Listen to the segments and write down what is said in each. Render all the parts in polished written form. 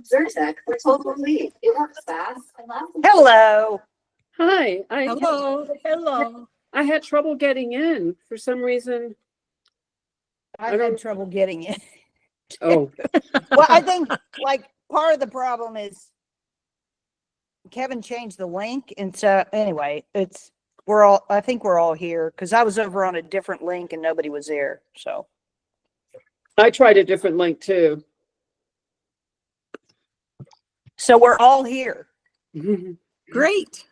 Zyrtec for total relief. It works fast and lasts. Hello. Hi. Hello. I had trouble getting in for some reason. I had trouble getting in. Oh, Well, I think like part of the problem is Kevin changed the link. And so anyway, I think we're all here because I was over on a different link and nobody was there. So I tried a different link too. so we're all here. Great.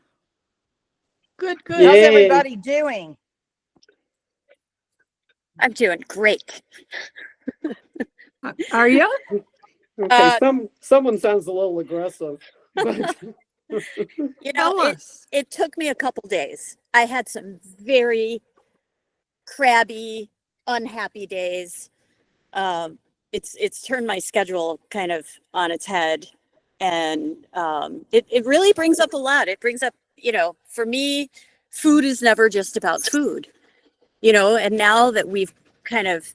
Good. How's Yay. everybody doing? I'm doing great. Are you? Okay, someone sounds a little aggressive. But You Tell know, us. it took me a couple days. I had some very crabby, unhappy days. It's turned my schedule kind of on its head, and it really brings up a lot. It brings up, for me, food is never just about food, and now that we've kind of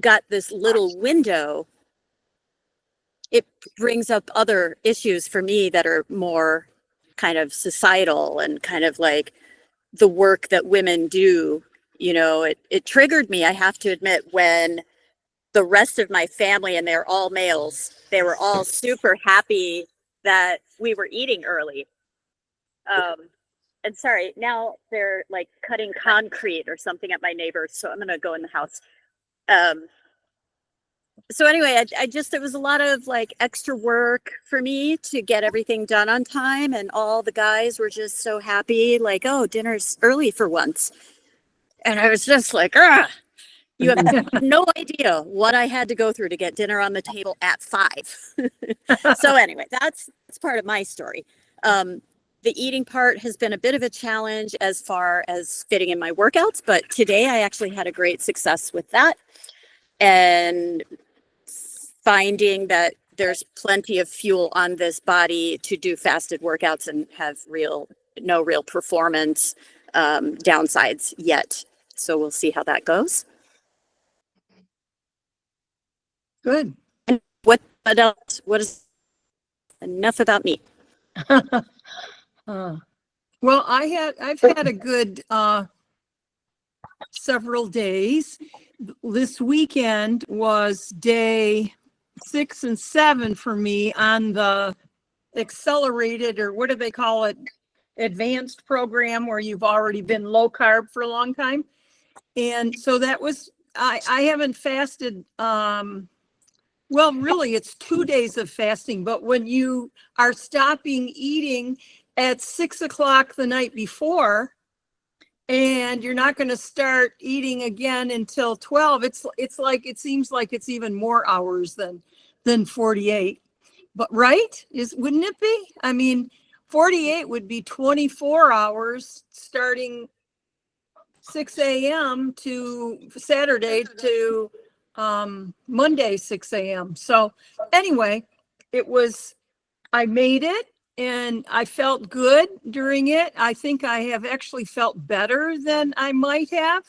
got this little window, it brings up other issues for me that are more kind of societal and kind of like the work that women do. It triggered me, I have to admit, when the rest of my family, and they're all males, they were all super happy that we were eating early. And sorry, now they're like cutting concrete or something at my neighbor's, so I'm gonna go in the house. So anyway, it was a lot of like extra work for me to get everything done on time, and all the guys were just so happy, like, oh, dinner's early for once. And I was just like, you have no idea what I had to go through to get dinner on the table at 5. So anyway, that's part of my story. The eating part has been a bit of a challenge as far as fitting in my workouts, but today I actually had a great success with that. And finding that there's plenty of fuel on this body to do fasted workouts and have no real performance downsides yet. So we'll see how that goes. Good. And what else? What is enough about me? Well, I've had a good several days. This weekend was day 6 and 7 for me on the accelerated, or what do they call it, advanced program, where you've already been low carb for a long time. And so that was, I haven't fasted, well, really it's 2 days of fasting, but when you are stopping eating at 6 o'clock the night before, and you're not going to start eating again until 12, it's like, it seems like it's even more hours than 48. But wouldn't it be? I mean, 48 would be 24 hours starting 6 a.m. to Saturday to Monday 6 a.m. So anyway, I made it. And I felt good during it. I think I have actually felt better than I might have.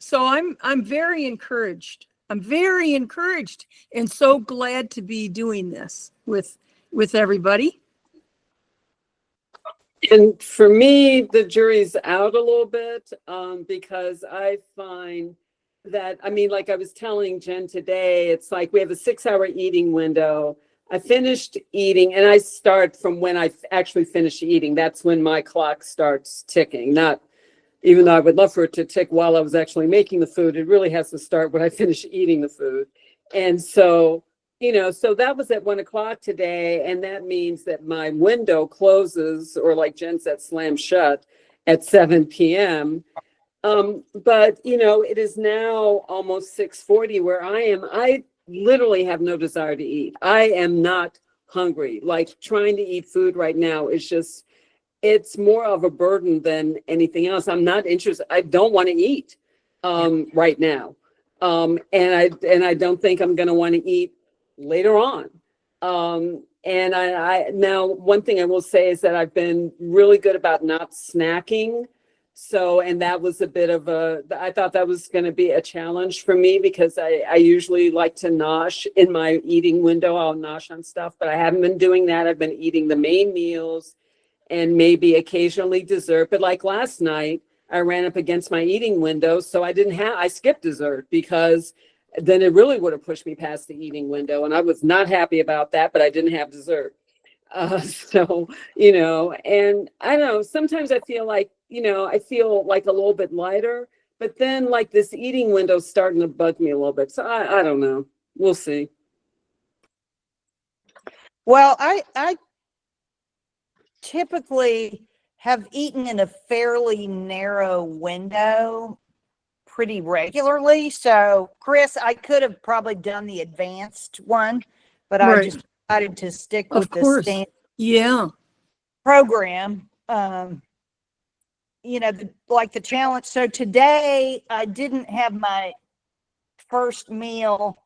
So I'm very encouraged. I'm very encouraged and so glad to be doing this with everybody. and for me, the jury's out a little bit because I find that, like I was telling Jen today, it's like we have a 6-hour eating window. I finished eating, and I start from when I actually finish eating. That's when my clock starts ticking. Not, even though I would love for it to tick while I was actually making the food, it really has to start when I finish eating the food. And so, so that was at 1 o'clock today, and that means that my window closes, or like Jen said, slam shut at 7 p.m. But, it is now almost 6:40 where I am. I literally have no desire to eat. I am not hungry. Like, trying to eat food right now is just, it's more of a burden than anything else. I'm not interested. I don't want to eat right now. And I don't think I'm going to want to eat later on. And I now, one thing I will say is that I've been really good about not snacking. So, and that was a bit of I thought that was going to be a challenge for me because I usually like to nosh in my eating window. I'll nosh on stuff, but I haven't been doing that. I've been eating the main meals and maybe occasionally dessert. But like last night, I ran up against my eating window. So I skipped dessert because then it really would have pushed me past the eating window. And I was not happy about that, but I didn't have dessert. So, and I don't know, sometimes I feel like, I feel like a little bit lighter, but then like this eating window's starting to bug me a little bit. So I don't know. We'll see. Well, I typically have eaten in a fairly narrow window pretty regularly. So, Chris, I could have probably done the advanced one, but I Right. just decided to stick Of with the course. standard Yeah. program. Like the challenge. So today I didn't have my first meal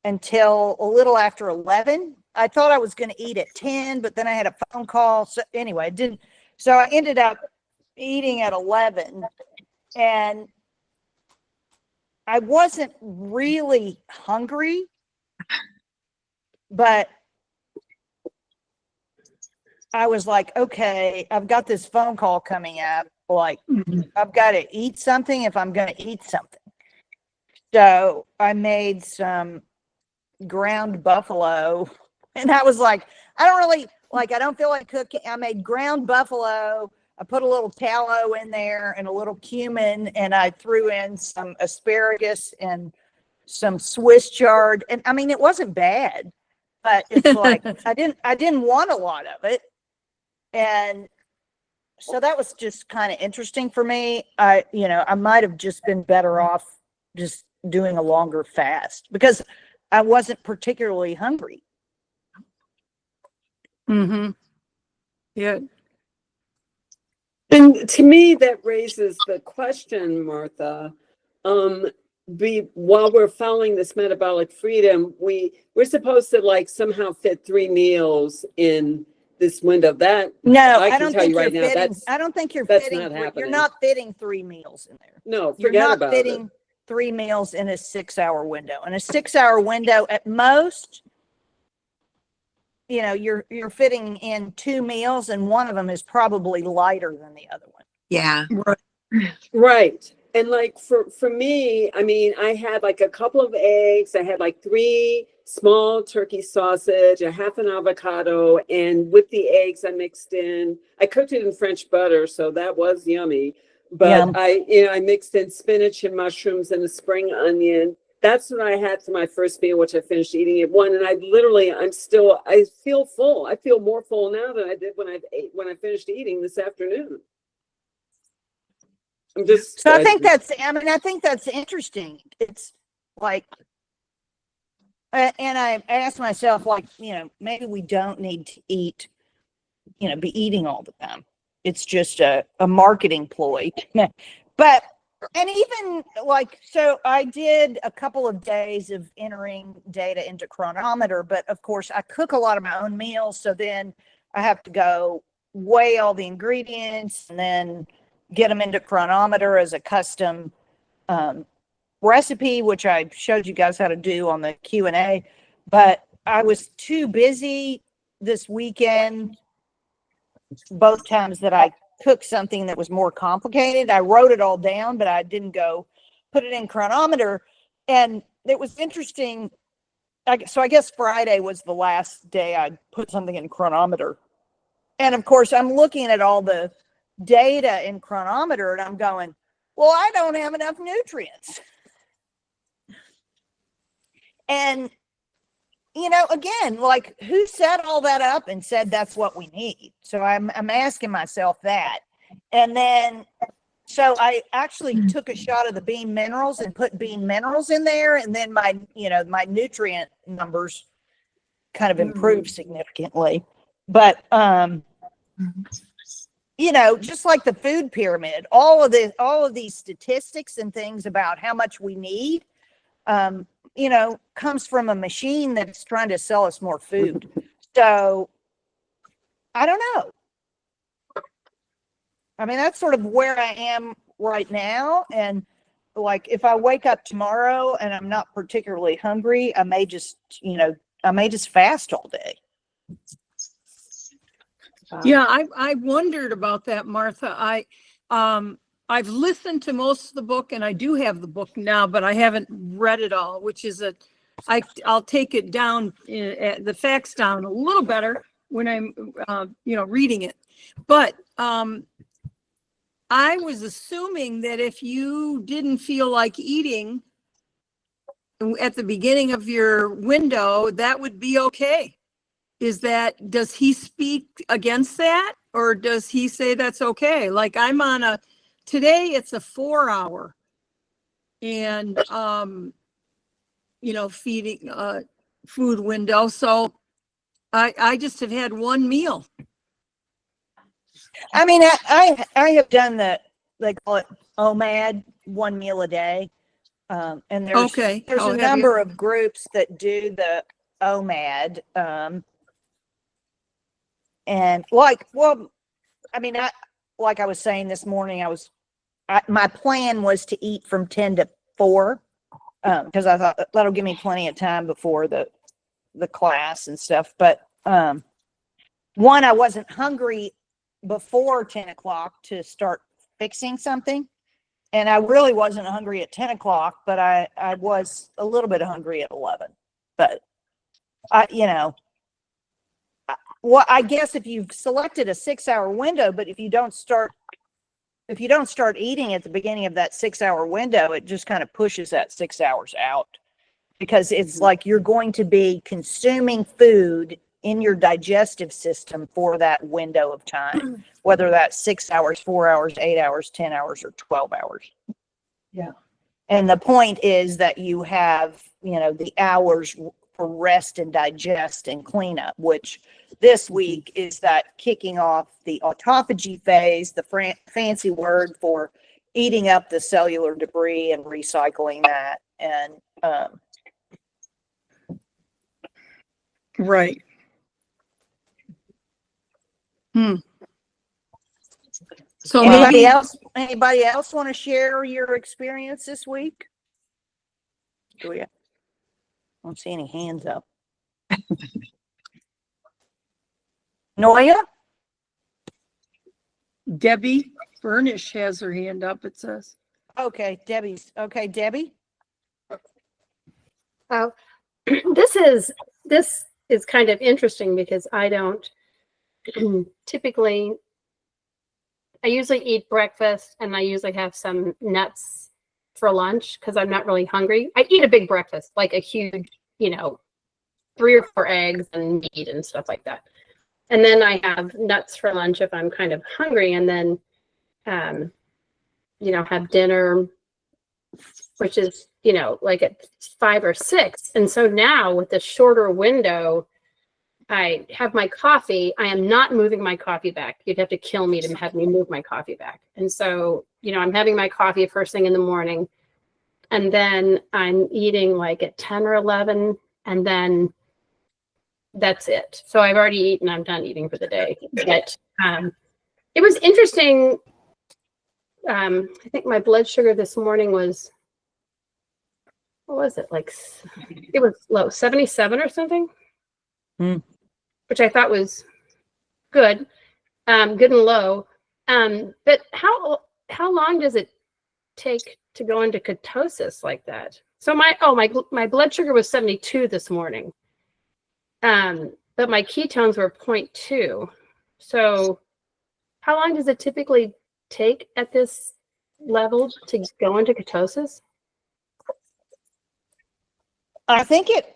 until a little after 11. I thought I was going to eat at 10, but then I had a phone call. So anyway, I didn't. So I ended up eating at 11, and I wasn't really hungry, but I was like, okay, I've got this phone call coming up. Like, I've got to eat something if I'm going to eat something. So I made some ground buffalo, and I was like, I don't feel like cooking. I made ground buffalo. I put a little tallow in there and a little cumin, and I threw in some asparagus and some Swiss chard. And I mean, it wasn't bad, but it's like I didn't want a lot of it. And so that was just kind of interesting for me. I might have just been better off just doing a longer fast because I wasn't particularly hungry. Mm-hmm. Yeah. And to me, that raises the question, Martha. While we're following this metabolic freedom, we're supposed to like somehow fit 3 meals in this window. That No, I I can don't tell think you right you're now, fitting. I don't think you're that's fitting. not You're happening. not fitting 3 meals in there. No, You're forget not about fitting it. 3 meals in a 6-hour window. In a 6-hour window, at most, you're fitting in 2 meals, and one of them is probably lighter than the other one. Yeah. Right. And like for me, I mean, I had like a couple of eggs. I had like 3 small turkey sausage, a half an avocado, and with the eggs I cooked it in French butter, so that was yummy. But Yum. I mixed in spinach and mushrooms and a spring onion. That's what I had for my first meal, which I finished eating at 1. And I feel full. I feel more full now than I did when I finished eating this afternoon. I think that's interesting. It's like, and I asked myself, like, maybe we don't need to eat, be eating all the time. It's just a marketing ploy. But, and even like, so I did a couple of days of entering data into Chronometer, but of course I cook a lot of my own meals. So then I have to go weigh all the ingredients and then get them into Chronometer as a custom recipe, which I showed you guys how to do on the Q&A. But I was too busy this weekend, both times that I cooked something that was more complicated. I wrote it all down, but I didn't go put it in Chronometer. And it was interesting. So I guess Friday was the last day I put something in Chronometer. And of course, I'm looking at all the data in Chronometer and I'm going, well, I don't have enough nutrients. And, again, like, who set all that up and said that's what we need? So I'm asking myself that. And then, so I actually took a shot of the bean minerals and put bean minerals in there. And then my nutrient numbers kind of improved significantly. But, just like the food pyramid, all of these statistics and things about how much we need, comes from a machine that's trying to sell us more food. So I don't know. I mean, that's sort of where I am right now. And like, if I wake up tomorrow and I'm not particularly hungry, I may just, fast all day. Yeah, I wondered about that, Martha. I've listened to most of the book, and I do have the book now, but I haven't read it all, which is I'll take it down, the facts down a little better when I'm, reading it. But I was assuming that if you didn't feel like eating at the beginning of your window, that would be okay. Does he speak against that, or does he say that's okay? Like, I'm on today it's a 4-hour and, feeding, food window. So I just have had one meal. I mean, I have done they call it OMAD, 1 meal a day. And there's a number of groups that do the OMAD. And like I was saying this morning, my plan was to eat from 10 to 4, because I thought that'll give me plenty of time before the class and stuff. But one, I wasn't hungry before 10 o'clock to start fixing something. And I really wasn't hungry at 10 o'clock, but I was a little bit hungry at 11. But I guess if you've selected a 6-hour window, but if you don't start eating at the beginning of that 6-hour window, it just kind of pushes that 6 hours out, because it's like you're going to be consuming food in your digestive system for that window of time, whether that's 6 hours, 4 hours, 8 hours, 10 hours, or 12 hours. Yeah. And the point is that you have, the hours for rest and digest and cleanup, which this week is that kicking off the autophagy phase, the fancy word for eating up the cellular debris and recycling that. And right. So anybody else want to share your experience this week? I don't see any hands up. Noya? Debi Bernish has her hand up, it says. Okay, Debbie. Oh, this is kind of interesting because I don't typically. I usually eat breakfast and I usually have some nuts for lunch because I'm not really hungry. I eat a big breakfast, like a huge, 3 or 4 eggs and meat and stuff like that. And then I have nuts for lunch if I'm kind of hungry, and then, have dinner, which is, like at 5 or 6. And so now with the shorter window, I have my coffee. I am not moving my coffee back. You'd have to kill me to have me move my coffee back. And so, I'm having my coffee first thing in the morning, and then I'm eating like at 10 or 11, and then that's it. So I've already eaten. I'm done eating for the day. But it was interesting. I think my blood sugar this morning was, what was it? Like, it was low, 77 or something, which I thought was good, good and low. But how long does it take to go into ketosis like that? So my blood sugar was 72 this morning. But my ketones were 0.2. So how long does it typically take at this level to go into ketosis? I think it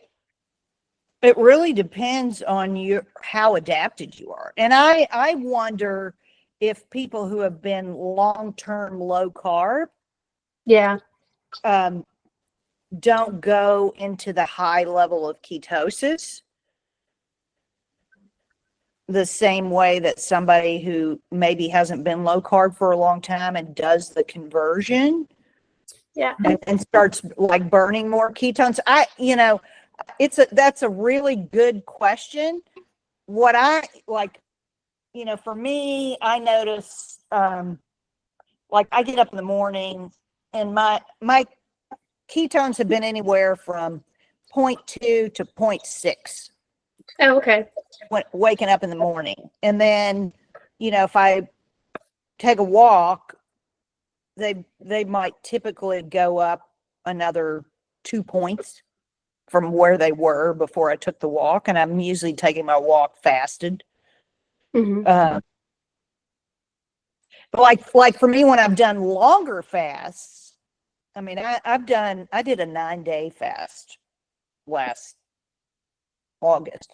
really depends on how adapted you are. And I wonder if people who have been long-term low carb don't go into the high level of ketosis the same way that somebody who maybe hasn't been low carb for a long time and does the conversion and starts like burning more ketones. That's a really good question. What I like, for me, I notice like I get up in the morning and my ketones have been anywhere from 0.2 to 0.6 Oh, okay. when waking up in the morning. And then, if I take a walk, they might typically go up another 2 points from where they were before I took the walk. And I'm usually taking my walk fasted. Mhm. But like for me, when I've done longer fasts, I mean, I did a 9-day fast last August,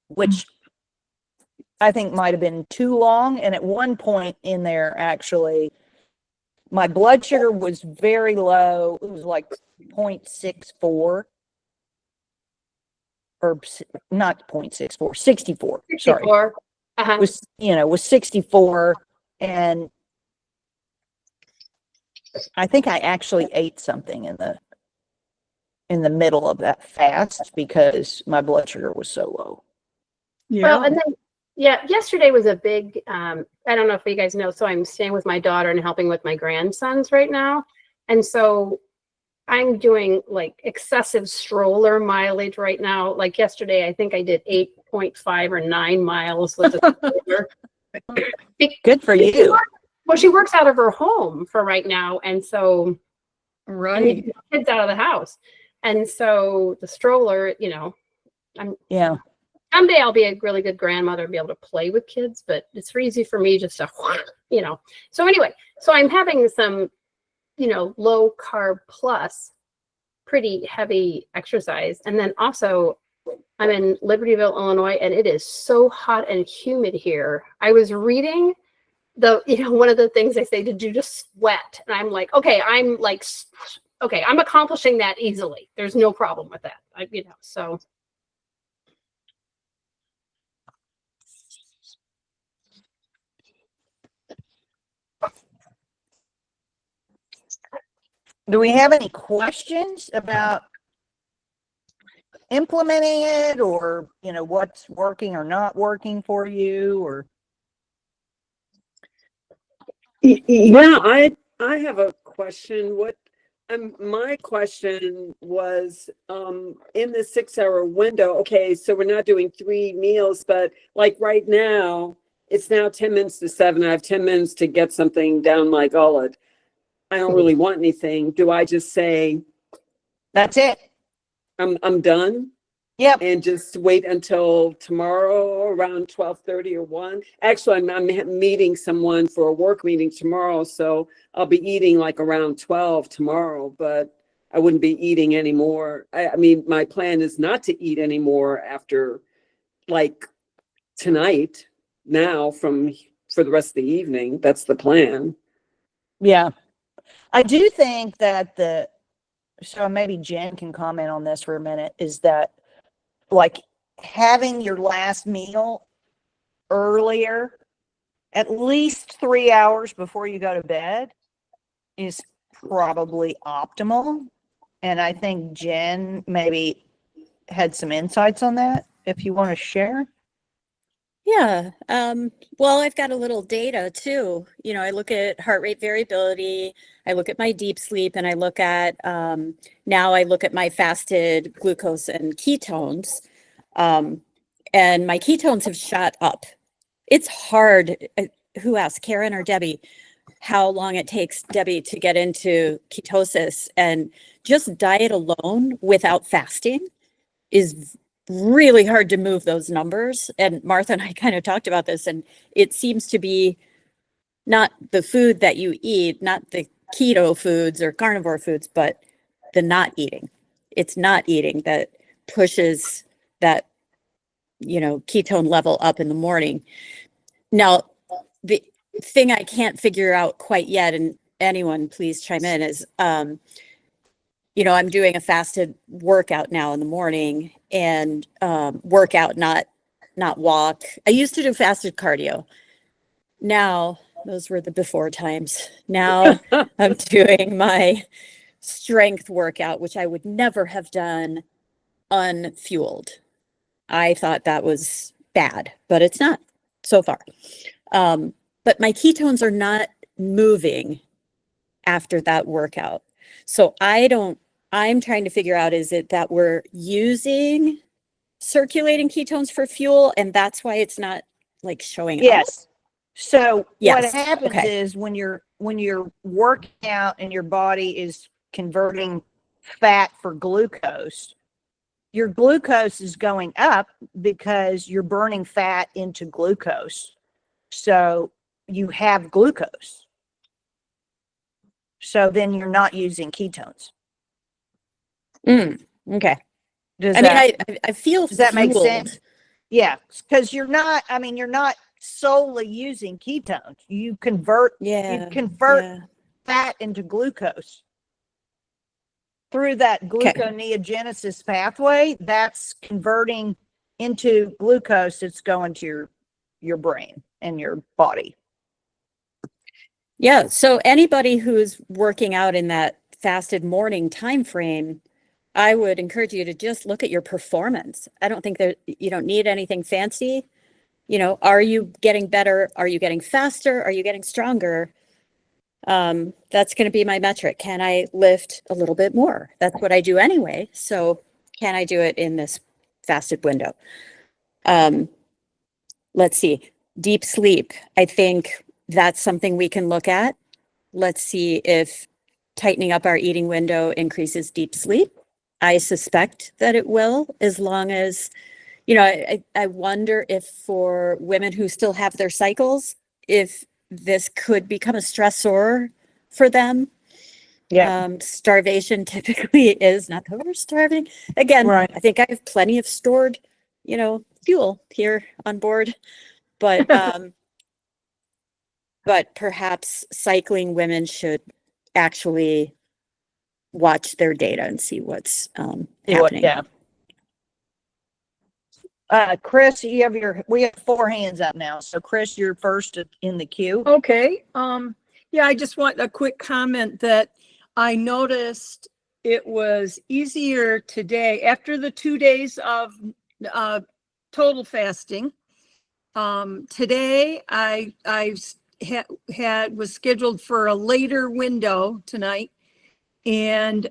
which I think might have been too long. And at one point in there, actually, my blood sugar was very low. It was like 0.64 or not 0.64, 64. Sorry. 64. Uh-huh. Was 64. And I think I actually ate something in the middle of that fast because my blood sugar was so low. Well, and then, yeah, yesterday was a big, I don't know if you guys know, so I'm staying with my daughter and helping with my grandsons right now. And so I'm doing like excessive stroller mileage right now. Like yesterday, I think I did 8.5 or 9 miles with the stroller. Good for you. Well, she works out of her home for right now. And so I need to get the kids out of the house. And so the stroller, Yeah. someday I'll be a really good grandmother and be able to play with kids, but it's easy for me just to, So anyway, so I'm having some, low carb plus pretty heavy exercise. And then also I'm in Libertyville, Illinois, and it is so hot and humid here. I was reading one of the things they say to do to sweat. And I'm like, okay, I'm accomplishing that easily. There's no problem with that. So. Do we have any questions about implementing it or, what's working or not working for you or? Yeah, I have a question. My question was, in the 6-hour window, okay, so we're not doing 3 meals, but like right now, it's now 10 minutes to 7. I have 10 minutes to get something down my gullet. I don't really want anything. Do I just say, That's it? I'm done? Yep. And just wait until tomorrow around 12:30 or 1. Actually, I'm meeting someone for a work meeting tomorrow, so I'll be eating like around 12 tomorrow, but I wouldn't be eating anymore. I mean, my plan is not to eat anymore after like tonight now for the rest of the evening. That's the plan. Yeah. I do think that so maybe Jen can comment on this for a minute, is that like having your last meal earlier, at least 3 hours before you go to bed, is probably optimal. And I think Jen maybe had some insights on that, if you want to share. Yeah. Well, I've got a little data too. I look at heart rate variability. I look at my deep sleep, and I look at now I look at my fasted glucose and ketones. And my ketones have shot up. It's hard. Who asked, Karen or Debbie, how long it takes Debbie to get into ketosis? And just diet alone without fasting is really hard to move those numbers. And Martha and I kind of talked about this, and it seems to be not the food that you eat, not the keto foods or carnivore foods, but the not eating. It's not eating that pushes that, ketone level up in the morning. Now, the thing I can't figure out quite yet, and anyone please chime in, is, I'm doing a fasted workout now in the morning, and workout, not walk. I used to do fasted cardio. Now, those were the before times. Now I'm doing my strength workout, which I would never have done unfueled. I thought that was bad, but it's not. so far. But my ketones are not moving after that workout. So I'm trying to figure out, is it that we're using circulating ketones for fuel and that's why it's not like showing up? Yes. So what Yes. happens Okay. is when you're working out and your body is converting fat for glucose, your glucose is going up because you're burning fat into glucose. So you have glucose. So then you're not using ketones. Okay. Does I that, mean, I feel does that make fueled. sense? Yeah, because you're not solely using ketones. You convert Yeah. fat into glucose through that gluconeogenesis pathway. That's converting into glucose. It's going to your brain and your body. Yeah. So anybody who's working out in that fasted morning time frame, I would encourage you to just look at your performance. I don't think that you don't need anything fancy. You know, are you getting better? Are you getting faster? Are you getting stronger? That's going to be my metric. Can I lift a little bit more? That's what I do anyway. So can I do it in this fasted window? Let's see. Deep sleep. I think that's something we can look at. Let's see if tightening up our eating window increases deep sleep. I suspect that it will, as long as, you know, I wonder if for women who still have their cycles, if this could become a stressor for them. Yeah. Starvation typically is not that we're starving. Again, Right. I think I have plenty of stored, you know, fuel here on board, but but perhaps cycling women should actually watch their data and see what's happening. Yeah. Chris, we have 4 hands up now. So Chris, you're first in the queue. Okay. Yeah, I just want a quick comment that I noticed it was easier today after the 2 days of total fasting. Today I was scheduled for a later window tonight, and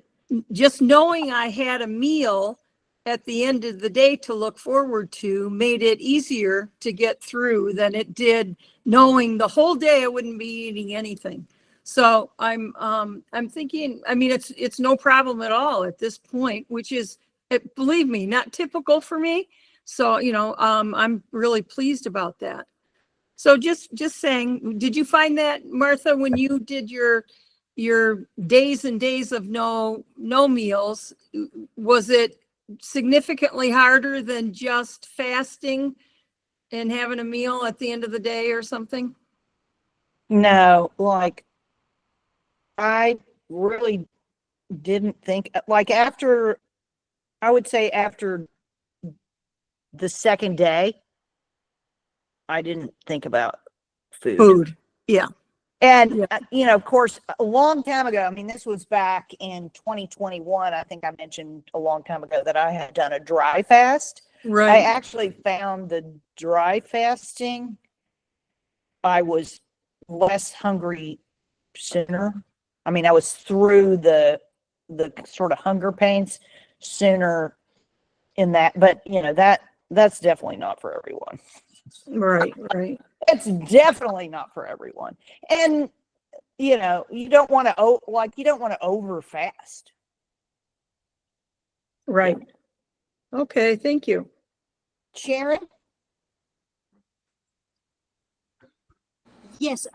just knowing I had a meal at the end of the day to look forward to made it easier to get through than it did knowing the whole day I wouldn't be eating anything. So I'm thinking, I mean, it's no problem at all at this point, which is, believe me, not typical for me. So, you know, I'm really pleased about that. So just saying, did you find that, Martha, when you did your days and days of no meals, was it significantly harder than just fasting and having a meal at the end of the day or something? No, like I really didn't think, like I would say after the second day, I didn't think about food. Yeah. And, Yeah. you know, of course, a long time ago, I mean, this was back in 2021. I think I mentioned a long time ago that I had done a dry fast. I Right. actually found the dry fasting, I was less hungry sooner. I mean, I was through the sort of hunger pains sooner in that, but you know, that's definitely not for everyone. Right. It's definitely not for everyone. And you know, you don't want to over fast. Right. Okay. Thank you. Sharon? Yes,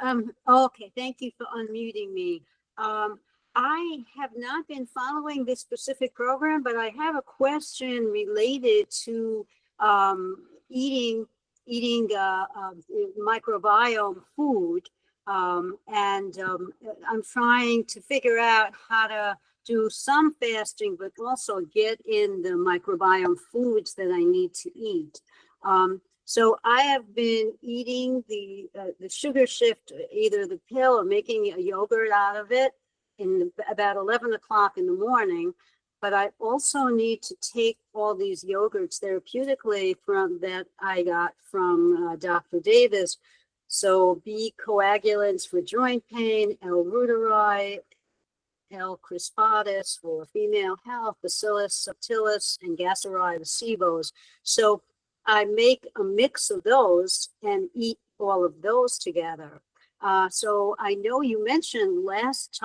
okay, thank you for unmuting me. I have not been following this specific program, but I have a question related to eating microbiome food. And I'm trying to figure out how to do some fasting, but also get in the microbiome foods that I need to eat. So I have been eating the sugar shift, either the pill or making a yogurt out of it about 11 o'clock in the morning. but I also need to take all these yogurts therapeutically from that I got from Dr. Davis. So B coagulants for joint pain, L-reuteri, L. crispatus for female health, Bacillus subtilis, and Gasseri acebos. So I make a mix of those and eat all of those together. So I know you mentioned last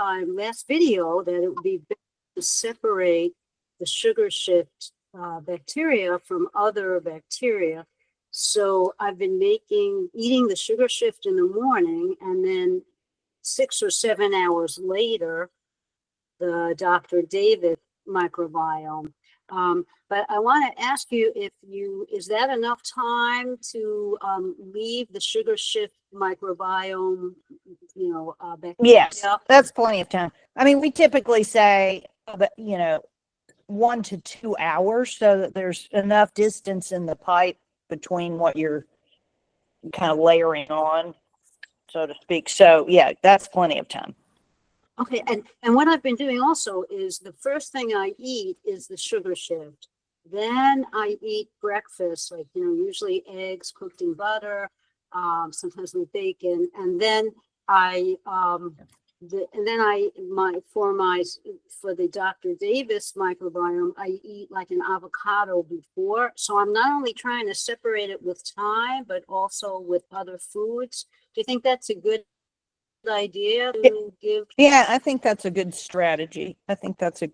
video, that it would be better to separate the sugar shift bacteria from other bacteria. So I've been eating the sugar shift in the morning, and then 6 or 7 hours later, the Dr. David microbiome. But I want to ask you, is that enough time to leave the sugar shift microbiome, bacteria? Yes, that's plenty of time. I mean, we typically say, 1 to 2 hours, so that there's enough distance in the pipe between what you're kind of layering on, so to speak. So yeah, that's plenty of time. Okay, and what I've been doing also is the first thing I eat is the sugar shift. Then I eat breakfast, like, usually eggs cooked in butter, sometimes with bacon, and then for the Dr. Davis microbiome, I eat like an avocado before. So I'm not only trying to separate it with time, but also with other foods. Do you think that's a good idea to give? Yeah, I think that's a good strategy. I think that's a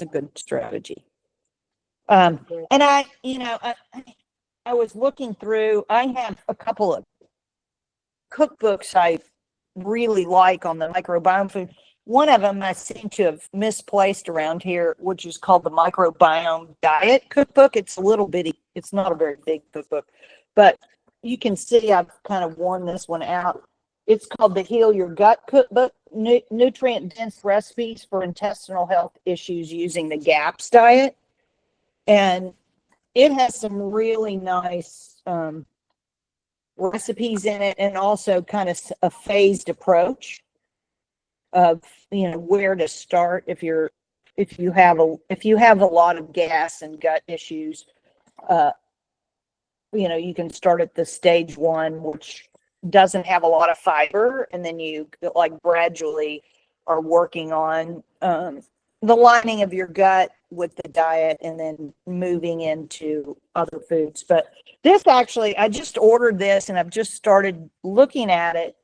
good strategy. And I was looking through, I have a couple of cookbooks I really like on the microbiome food. One of them I seem to have misplaced around here, which is called the Microbiome Diet Cookbook. It's a little bitty, it's not a very big cookbook, but you can see I've kind of worn this one out. It's called the Heal Your Gut Cookbook, Nutrient-Dense Recipes for Intestinal Health Issues Using the GAPS Diet. And it has some really nice recipes in it, and also kind of a phased approach of, where to start if you have a lot of gas and gut issues. You can start at the stage 1, which doesn't have a lot of fiber, and then you gradually are working on the lining of your gut with the diet, and then moving into other foods. But this actually, I just ordered this and I've just started looking at it.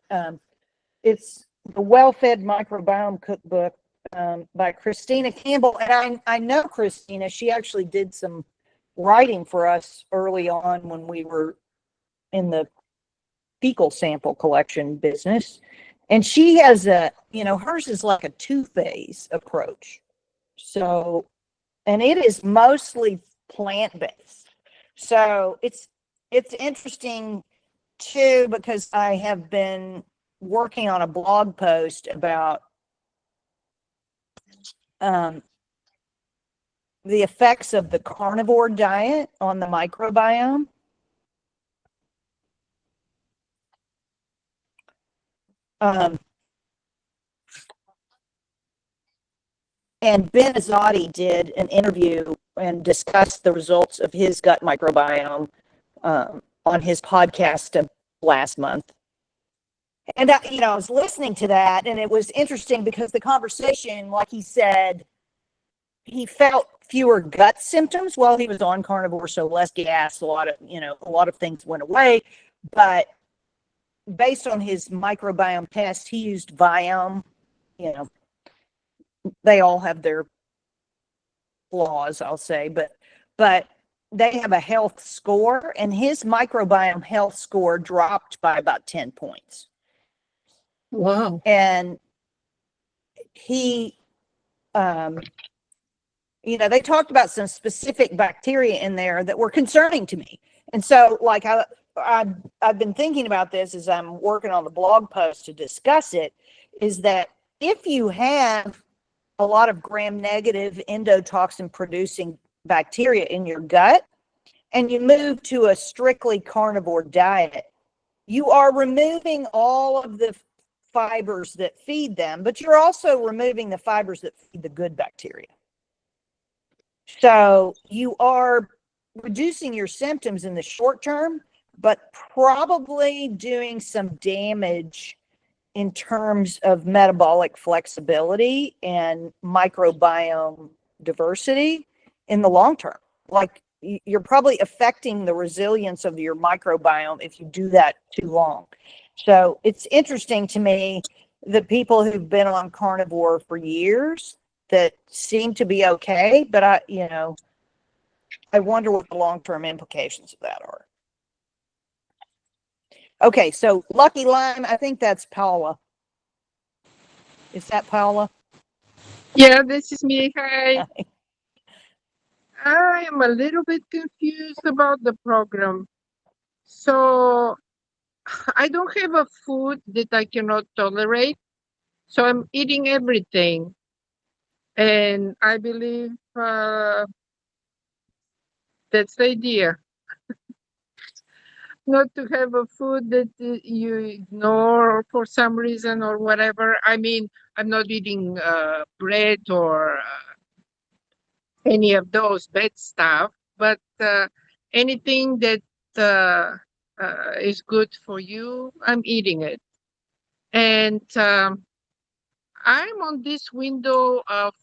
It's the Well-Fed Microbiome Cookbook by Christina Campbell. And I know Christina, she actually did some writing for us early on when we were in the fecal sample collection business. And she has hers is like a 2-phase approach. So, and it is mostly plant-based. So it's interesting too, because I have been working on a blog post about the effects of the carnivore diet on the microbiome. And Ben Azadi did an interview and discussed the results of his gut microbiome on his podcast last month. And I was listening to that, and it was interesting because the conversation, like he said, he felt fewer gut symptoms while he was on carnivore, so less gas, a lot of things went away. But based on his microbiome test, he used Viome. They all have their flaws, I'll say, but they have a health score, and his microbiome health score dropped by about 10 points. Wow. And he, they talked about some specific bacteria in there that were concerning to me. And so, like, I've been thinking about this as I'm working on the blog post to discuss it, is that if you have a lot of gram-negative endotoxin-producing bacteria in your gut, and you move to a strictly carnivore diet, you are removing all of the fibers that feed them, but you're also removing the fibers that feed the good bacteria. So you are reducing your symptoms in the short term, but probably doing some damage in terms of metabolic flexibility and microbiome diversity in the long term. Like you're probably affecting the resilience of your microbiome if you do that too long. So it's interesting to me that people who've been on carnivore for years that seem to be okay, but I wonder what the long-term implications of that are. Okay, so Lucky Lime, I think that's Paula. Is that Paula? Yeah, this is me. Hi. I am a little bit confused about the program. So I don't have a food that I cannot tolerate. So I'm eating everything. And I believe that's the idea. Not to have a food that you ignore for some reason or whatever. I mean, I'm not eating bread or any of those bad stuff, but anything that is good for you, I'm eating it. And I'm on this window of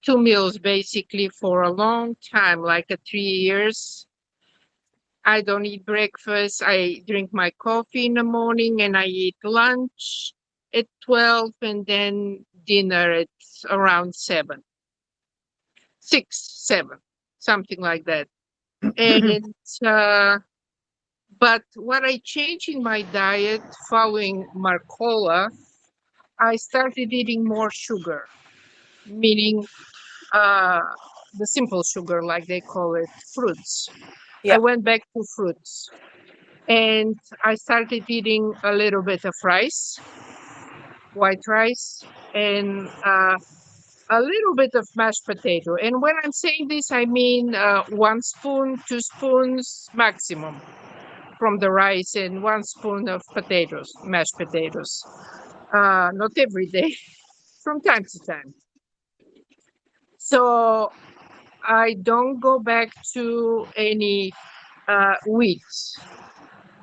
2 meals basically for a long time, like 3 years. I don't eat breakfast. I drink my coffee in the morning and I eat lunch at 12 and then dinner at around 7. 6, 7, something like that. And but what I changed in my diet following Marcola, I started eating more sugar, meaning the simple sugar, like they call it, fruits. Yeah. I went back to fruits, and I started eating a little bit of rice, white rice, and a little bit of mashed potato. And when I'm saying this, I mean 1 spoon, 2 spoons maximum from the rice and 1 spoon of potatoes, mashed potatoes. Not every day, from time to time. So I don't go back to any wheat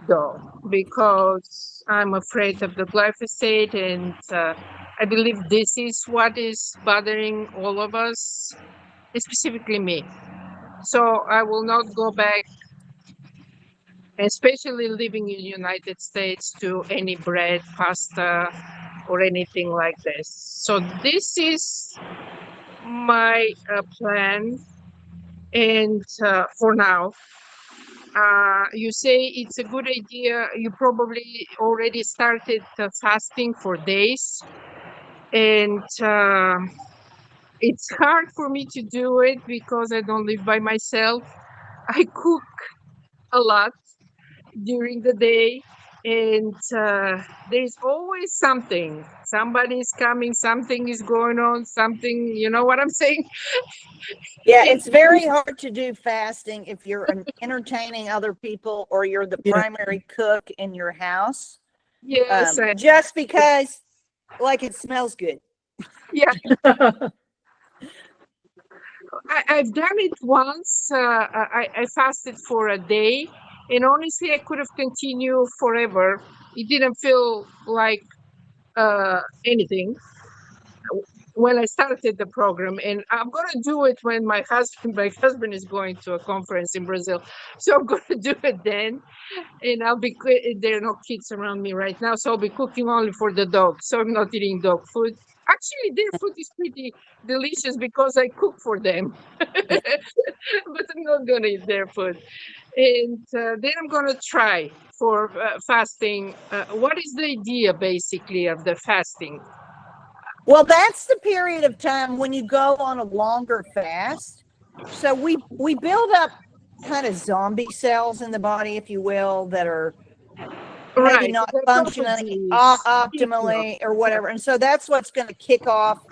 though, because I'm afraid of the glyphosate, and I believe this is what is bothering all of us, specifically me. So I will not go back, especially living in the United States, to any bread, pasta, or anything like this. So this is my plan, and for now. You say it's a good idea. You probably already started fasting for days, and it's hard for me to do it because I don't live by myself. I cook a lot during the day, and there's always something. Somebody's coming, something is going on, something, you know what I'm saying? Yeah, it's very hard to do fasting if you're entertaining other people or you're the primary cook in your house. Yes, Just because, like, it smells good. yeah. I've done it once. I fasted for a day, and honestly, I could have continued forever. It didn't feel like anything when I started the program, and I'm gonna do it when my husband is going to a conference in Brazil, so I'm gonna do it then, and I'll be there are no kids around me right now, so I'll be cooking only for the dogs. So I'm not eating dog food. Actually, their food is pretty delicious because I cook for them, but I'm not gonna eat their food. And then I'm gonna try for fasting. What is the idea basically of the fasting? Well, that's the period of time when you go on a longer fast. So we build up kind of zombie cells in the body, if you will, that are maybe Right, not the functioning autophagy. optimally or whatever. And so that's what's going to kick off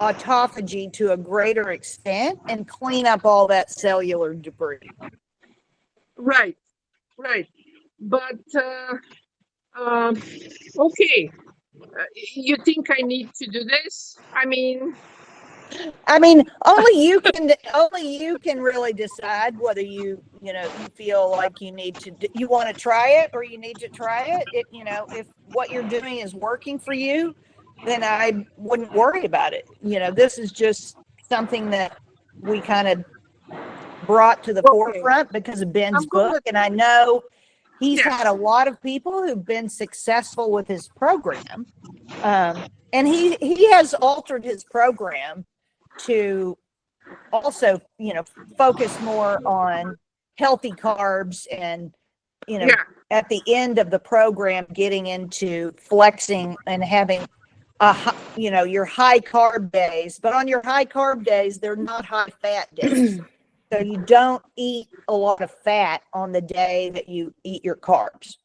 autophagy to a greater extent and clean up all that cellular debris. Right, right. But okay, you think I need to do this? I mean, I mean, only you can really decide whether you feel like you want to try it or you need to try it. If what you're doing is working for you, then I wouldn't worry about it. This is just something that we kind of brought to the Okay. forefront because of Ben's I'm gonna- book. And I know he's Yes. had a lot of people who've been successful with his program. And he has altered his program to also, focus more on healthy carbs and, Yeah. at the end of the program, getting into flexing and having your high carb days. But on your high carb days, they're not high fat days. So you don't eat a lot of fat on the day that you eat your carbs.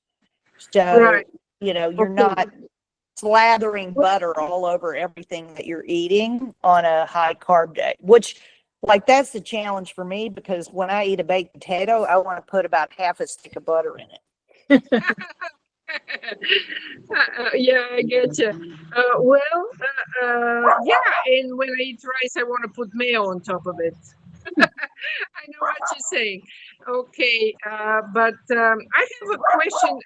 So, Right. you're Okay. not slathering butter all over everything that you're eating on a high carb day, which that's the challenge for me, because when I eat a baked potato, I want to put about half a stick of butter in it. Yeah, I get you. Yeah, and when I eat rice, I want to put mayo on top of it. I know what you're saying. Okay, but I have a question,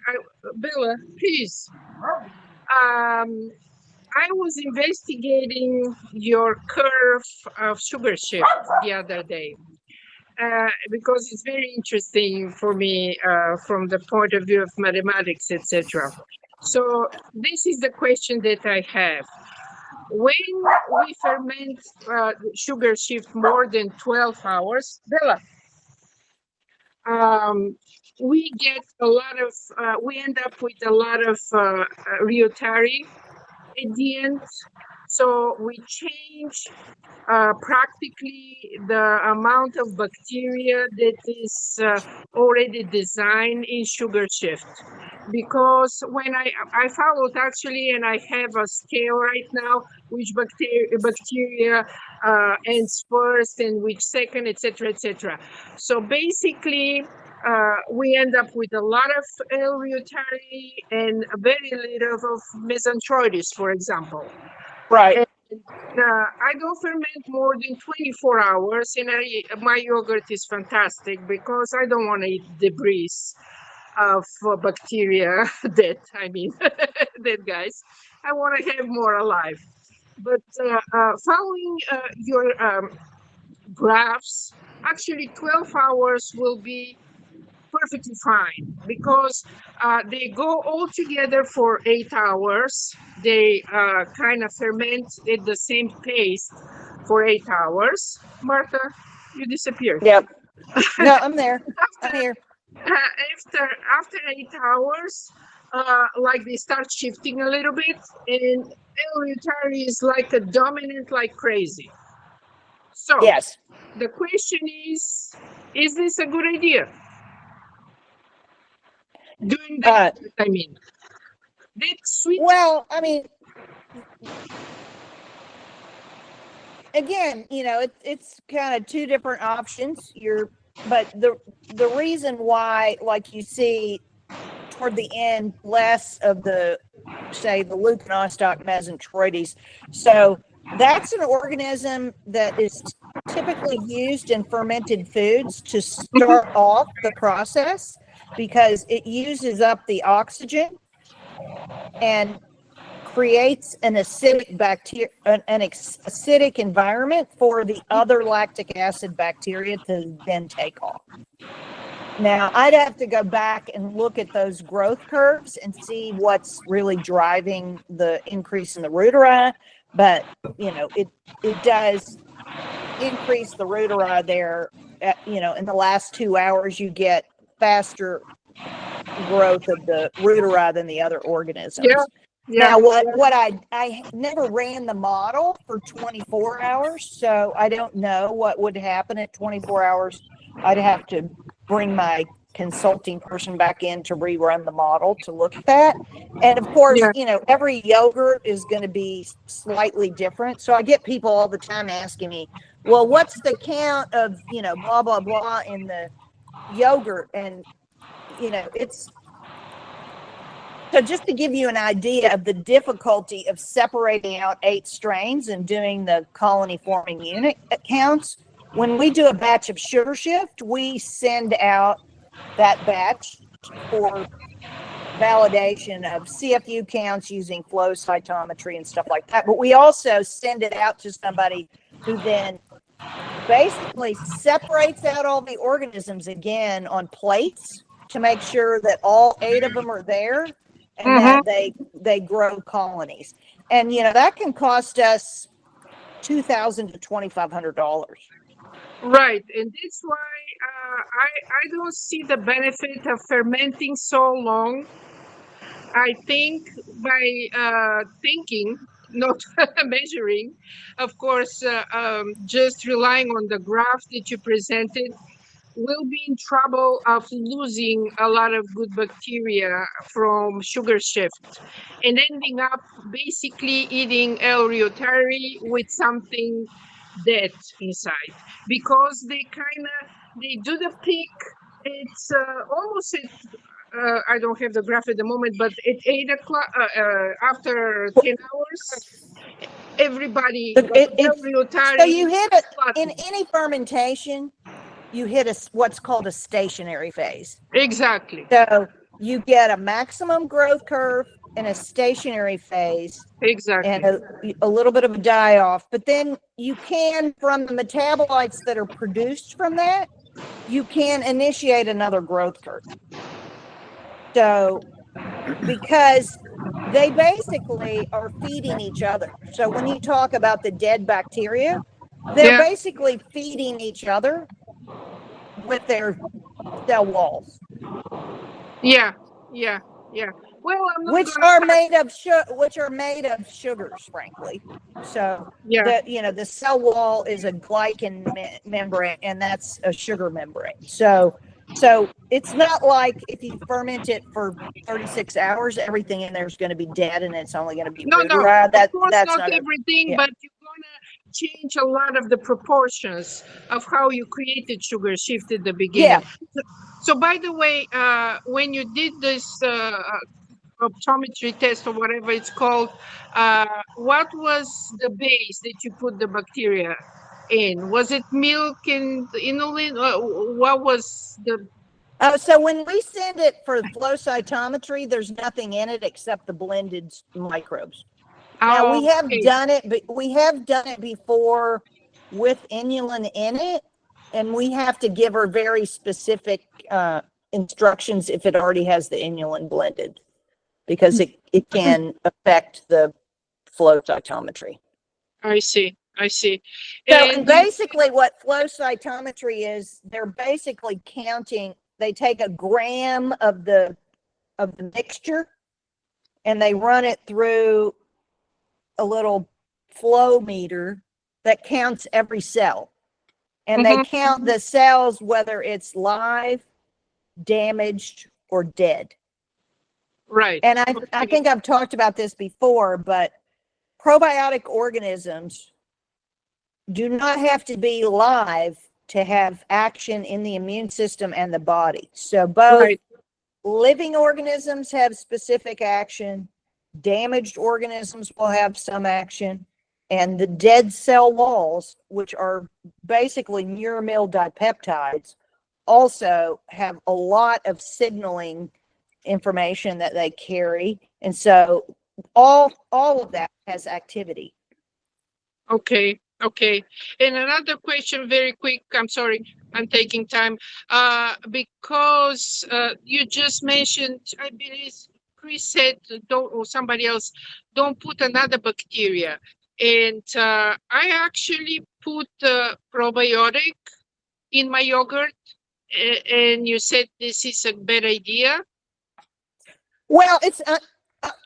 Bella, please. I was investigating your curve of sugar shift the other day. Because it's very interesting for me from the point of view of mathematics, etc. So this is the question that I have. When we ferment sugar shift more than 12 hours, Bella, we get a lot of, we end up with a lot of ryotary at the end. So we change practically the amount of bacteria that is already designed in sugar shift. Because when I followed actually, and I have a scale right now, which bacteria ends first and which second, etc., etc. So basically, we end up with a lot of L-reuteri and very little of mesenteroides, for example. Right. I don't ferment more than 24 hours, and my yogurt is fantastic because I don't want to eat debris of bacteria dead guys. I want to have more alive. But following your graphs, actually 12 hours will be perfectly fine because they go all together for 8 hours. They kind of ferment at the same pace for 8 hours. Martha, you disappeared. Yep. No, I'm there. I'm here. After 8 hours, they start shifting a little bit, and L-reuteri is like a dominant like crazy. So Yes. the question is this a good idea? Doing that, that sweet. Well, again, it's kind of two different options. But the reason why, like you see toward the end, less of the leuconostoc mesenteroides. So that's an organism that is typically used in fermented foods to start off the process because it uses up the oxygen and creates an acidic acidic environment for the other lactic acid bacteria to then take off. Now, I'd have to go back and look at those growth curves and see what's really driving the increase in the reuteri, but it does increase the reuteri there. In the last 2 hours, you get faster growth of the reuteri than the other organisms. Yeah. Now, what I never ran the model for 24 hours, so I don't know what would happen at 24 hours. I'd have to bring my consulting person back in to rerun the model to look at that. And of course, every yogurt is going to be slightly different. So I get people all the time asking me, well, what's the count of, blah, blah, blah in the yogurt? And, So just to give you an idea of the difficulty of separating out 8 strains and doing the colony forming unit counts, when we do a batch of sugar shift, we send out that batch for validation of CFU counts using flow cytometry and stuff like that. But we also send it out to somebody who then basically separates out all the organisms again on plates to make sure that all 8 of them are there and that they grow colonies. And you know, that can cost us $2,000 to $2,500. Right, and that's why I don't see the benefit of fermenting so long. I think by thinking, not measuring, of course, just relying on the graph that you presented, we'll be in trouble of losing a lot of good bacteria from sugar shift and ending up basically eating L-reuteri with something dead inside, because they do the peak. It's almost at I don't have the graph at the moment, but at 8 o'clock, after 10 hours, everybody. So you hit it in any fermentation. You hit what's called a stationary phase. Exactly. So you get a maximum growth curve in a stationary phase. Exactly. And a little bit of a die off. But then you can, from the metabolites that are produced from that, you can initiate another growth curve. So, because they basically are feeding each other. So when you talk about the dead bacteria, they're basically feeding each other with their cell walls. Yeah. Well, which are made of sugars, frankly. So the cell wall is a glycan membrane, and that's a sugar membrane. So it's not like if you ferment it for 36 hours, everything in there is going to be dead, and it's only going to be Ruderide. Of course, that's not everything, but you're gonna change a lot of the proportions of how you created sugar shift at the beginning. Yeah. So by the way, when you did this optometry test or whatever it's called, what was the base that you put the bacteria in? Was it milk and inulin? What was the... So when we send it for flow cytometry, there's nothing in it except the blended microbes. Now we have done it, but we have done it before with inulin in it, and we have to give her very specific instructions if it already has the inulin blended, because it can affect the flow cytometry. I see. So and basically what flow cytometry is, they're basically counting, they take a gram of the mixture and they run it through a little flow meter that counts every cell. And they count the cells, whether it's live, damaged, or dead. Right. And I think I've talked about this before, but probiotic organisms do not have to be live to have action in the immune system and the body. So both living organisms have specific action, damaged organisms will have some action, and the dead cell walls, which are basically neuramyl dipeptides, also have a lot of signaling information that they carry. And so all of that has activity. Okay. And another question, very quick. I'm sorry, I'm taking time. Because you just mentioned, I believe Chris said, or somebody else, don't put another bacteria. And I actually put probiotic in my yogurt, and you said this is a bad idea. Well, it's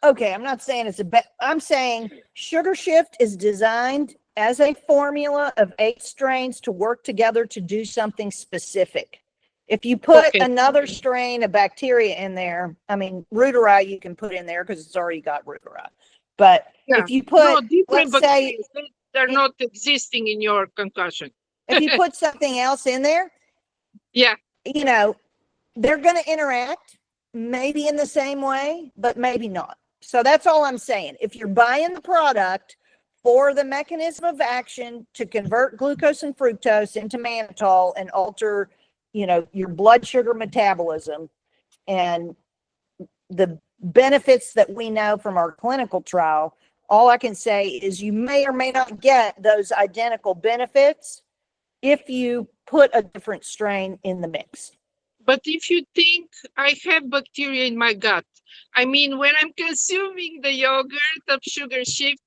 okay. I'm not saying it's I'm saying sugar shift is designed as a formula of 8 strains to work together to do something specific. If you put another strain of bacteria in there, I mean, Ruderide you can put in there because it's already got Ruderide. But if you put, let's say, they're not existing in your concoction. If you put something else in there, you know, they're going to interact. maybe in the same way, but maybe not. So that's all I'm saying. If you're buying the product for the mechanism of action to convert glucose and fructose into mannitol and alter, your blood sugar metabolism, and the benefits that we know from our clinical trial, all I can say is you may or may not get those identical benefits if you put a different strain in the mix. But if you think I have bacteria in my gut, I mean, when I'm consuming the yogurt of Sugar Shift,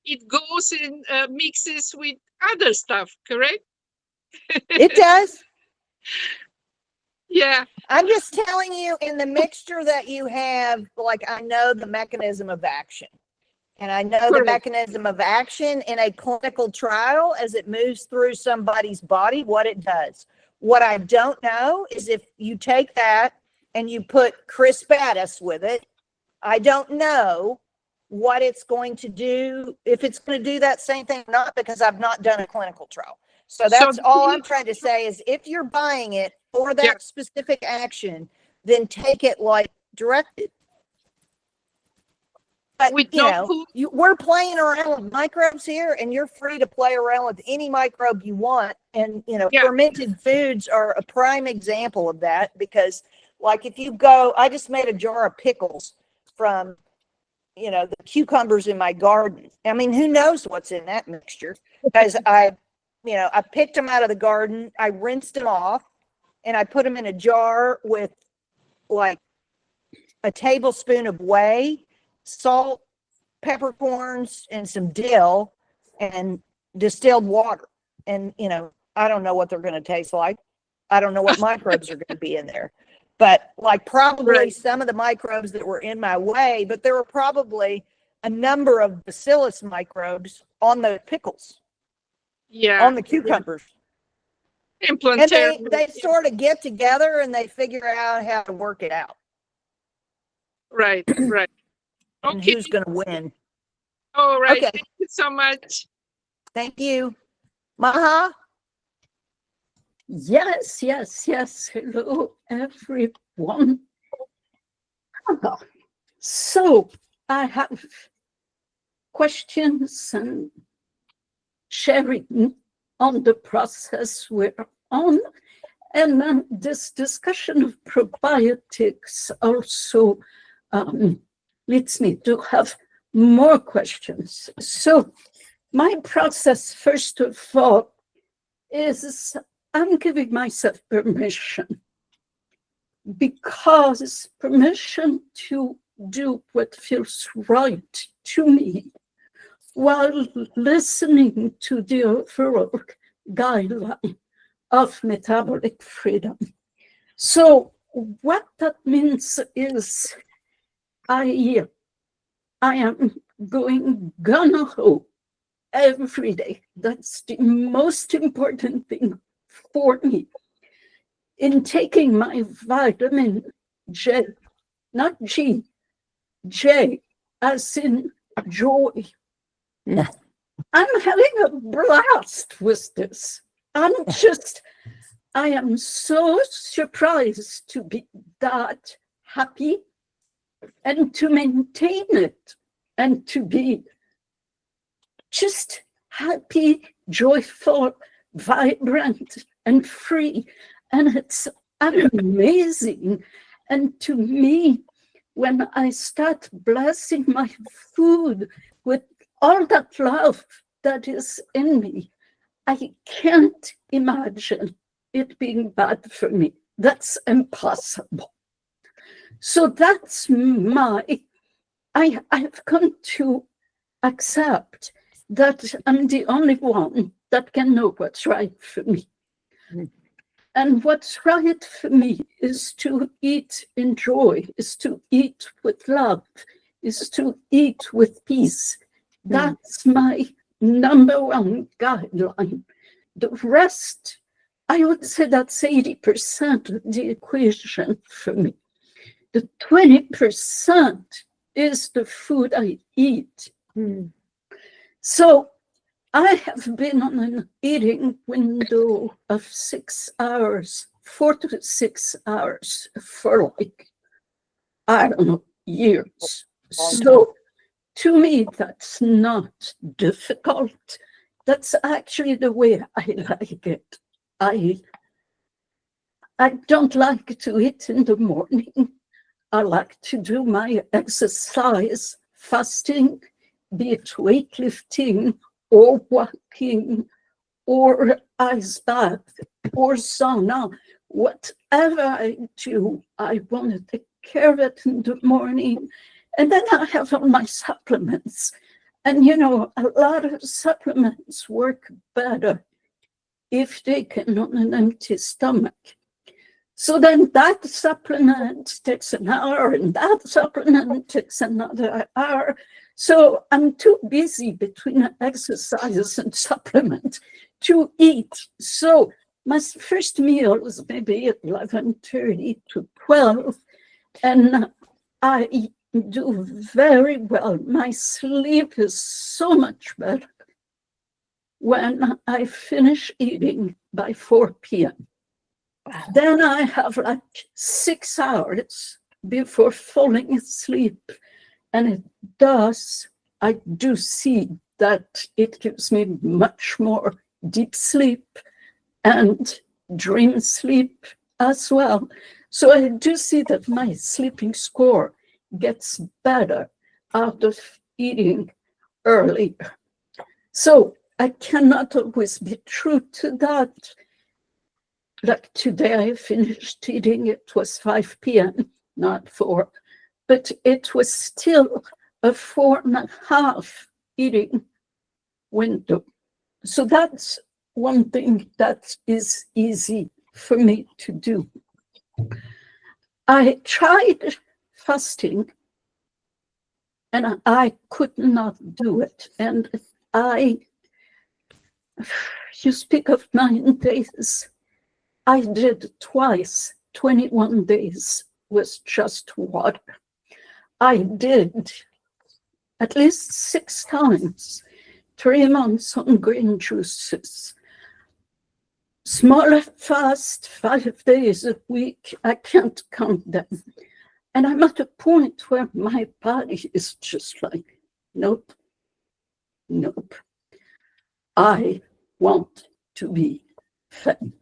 it goes and mixes with other stuff, correct? It does. Yeah. I'm just telling you, in the mixture that you have, like, I know the mechanism of action. And I know the Correct. mechanism of action in a clinical trial as it moves through somebody's body, what it does. What I don't know is if you take that and you put Crispatus with it, I don't know what it's going to do, if it's going to do that same thing or not, because I've not done a clinical trial. So that's all I'm trying to say is if you're buying it for that specific action, then take it like directed. But, With no food? we're playing around with microbes here, and you're free to play around with any microbe you want. And, fermented foods are a prime example of that, because like if you go, I just made a jar of pickles from, the cucumbers in my garden. I mean, who knows what's in that mixture? Because I picked them out of the garden, I rinsed them off, and I put them in a jar with like a tablespoon of whey, salt, peppercorns, and some dill, and distilled water. And, I don't know what they're going to taste like. I don't know what microbes are going to be in there. But like probably some of the microbes that were in my whey, but there were probably a number of bacillus microbes on the pickles, on the cucumbers. And they sort of get together and they figure out how to work it out. Right. And Okay. who's going to win. All right. Okay. Thank you so much. Thank you. Maha? Yes. Hello, everyone. So I have questions and sharing on the process we're on. And then this discussion of probiotics also leads me to have more questions. So my process, first of all, is I'm giving myself permission, because permission to do what feels right to me while listening to the overall guideline of metabolic freedom. So what that means is I am going gung-ho every day. That's the most important thing for me. In taking my vitamin J, not G, J, as in joy. Yeah. I'm having a blast with this. I am so surprised to be that happy and to maintain it and to be just happy, joyful, vibrant, and free. And it's amazing. And to me, when I start blessing my food with all that love that is in me, I can't imagine it being bad for me. That's impossible. So that's I've come to accept that I'm the only one that can know what's right for me. And what's right for me is to eat in joy, is to eat with love, is to eat with peace. That's my number one guideline. The rest, I would say that's 80% of the equation for me. The 20% is the food I eat. So I have been on an eating window of 6 hours, 4 to 6 hours for like I don't know, years. So to me, that's not difficult. That's actually the way I like it. I don't like to eat in the morning. I like to do my exercise, fasting, be it weightlifting or walking or ice bath or sauna. Whatever I do, I want to take care of it in the morning. And then I have all my supplements. And you know, a lot of supplements work better if they can on an empty stomach. So then that supplement takes an hour and that supplement takes another hour. So I'm too busy between exercises and supplement to eat. So my first meal was maybe at 11:30 to 12, and I do very well. My sleep is so much better when I finish eating by 4 p.m. Then I have like 6 hours before falling asleep. And I do see that it gives me much more deep sleep and dream sleep as well. So I do see that my sleeping score gets better out of eating early. So I cannot always be true to that. Like today I finished eating, it was 5 p.m., not 4, but it was still a 4.5 eating window. So that's one thing that is easy for me to do. I tried fasting and I could not do it. And you speak of 9 days. I did twice, 21 days with just water. I did at least 6 times, 3 months on green juices. Smaller fast, 5 days a week, I can't count them. And I'm at a point where my body is just like, nope, nope. I want to be fed.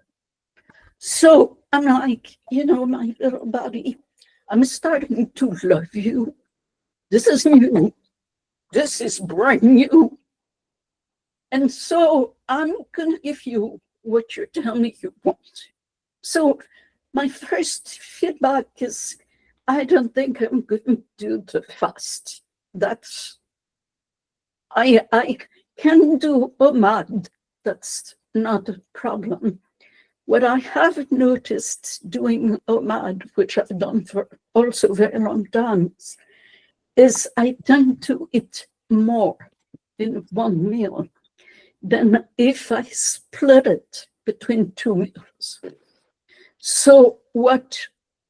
So I'm like, you know, my little body, I'm starting to love you. This is new. This is brand new. And so I'm going to give you what you're telling me you want. So my first feedback is, I don't think I'm going to do the fast. I can do OMAD. That's not a problem. What I have noticed doing OMAD, which I've done for also very long times, is I tend to eat more in one meal than if I split it between 2 meals. So what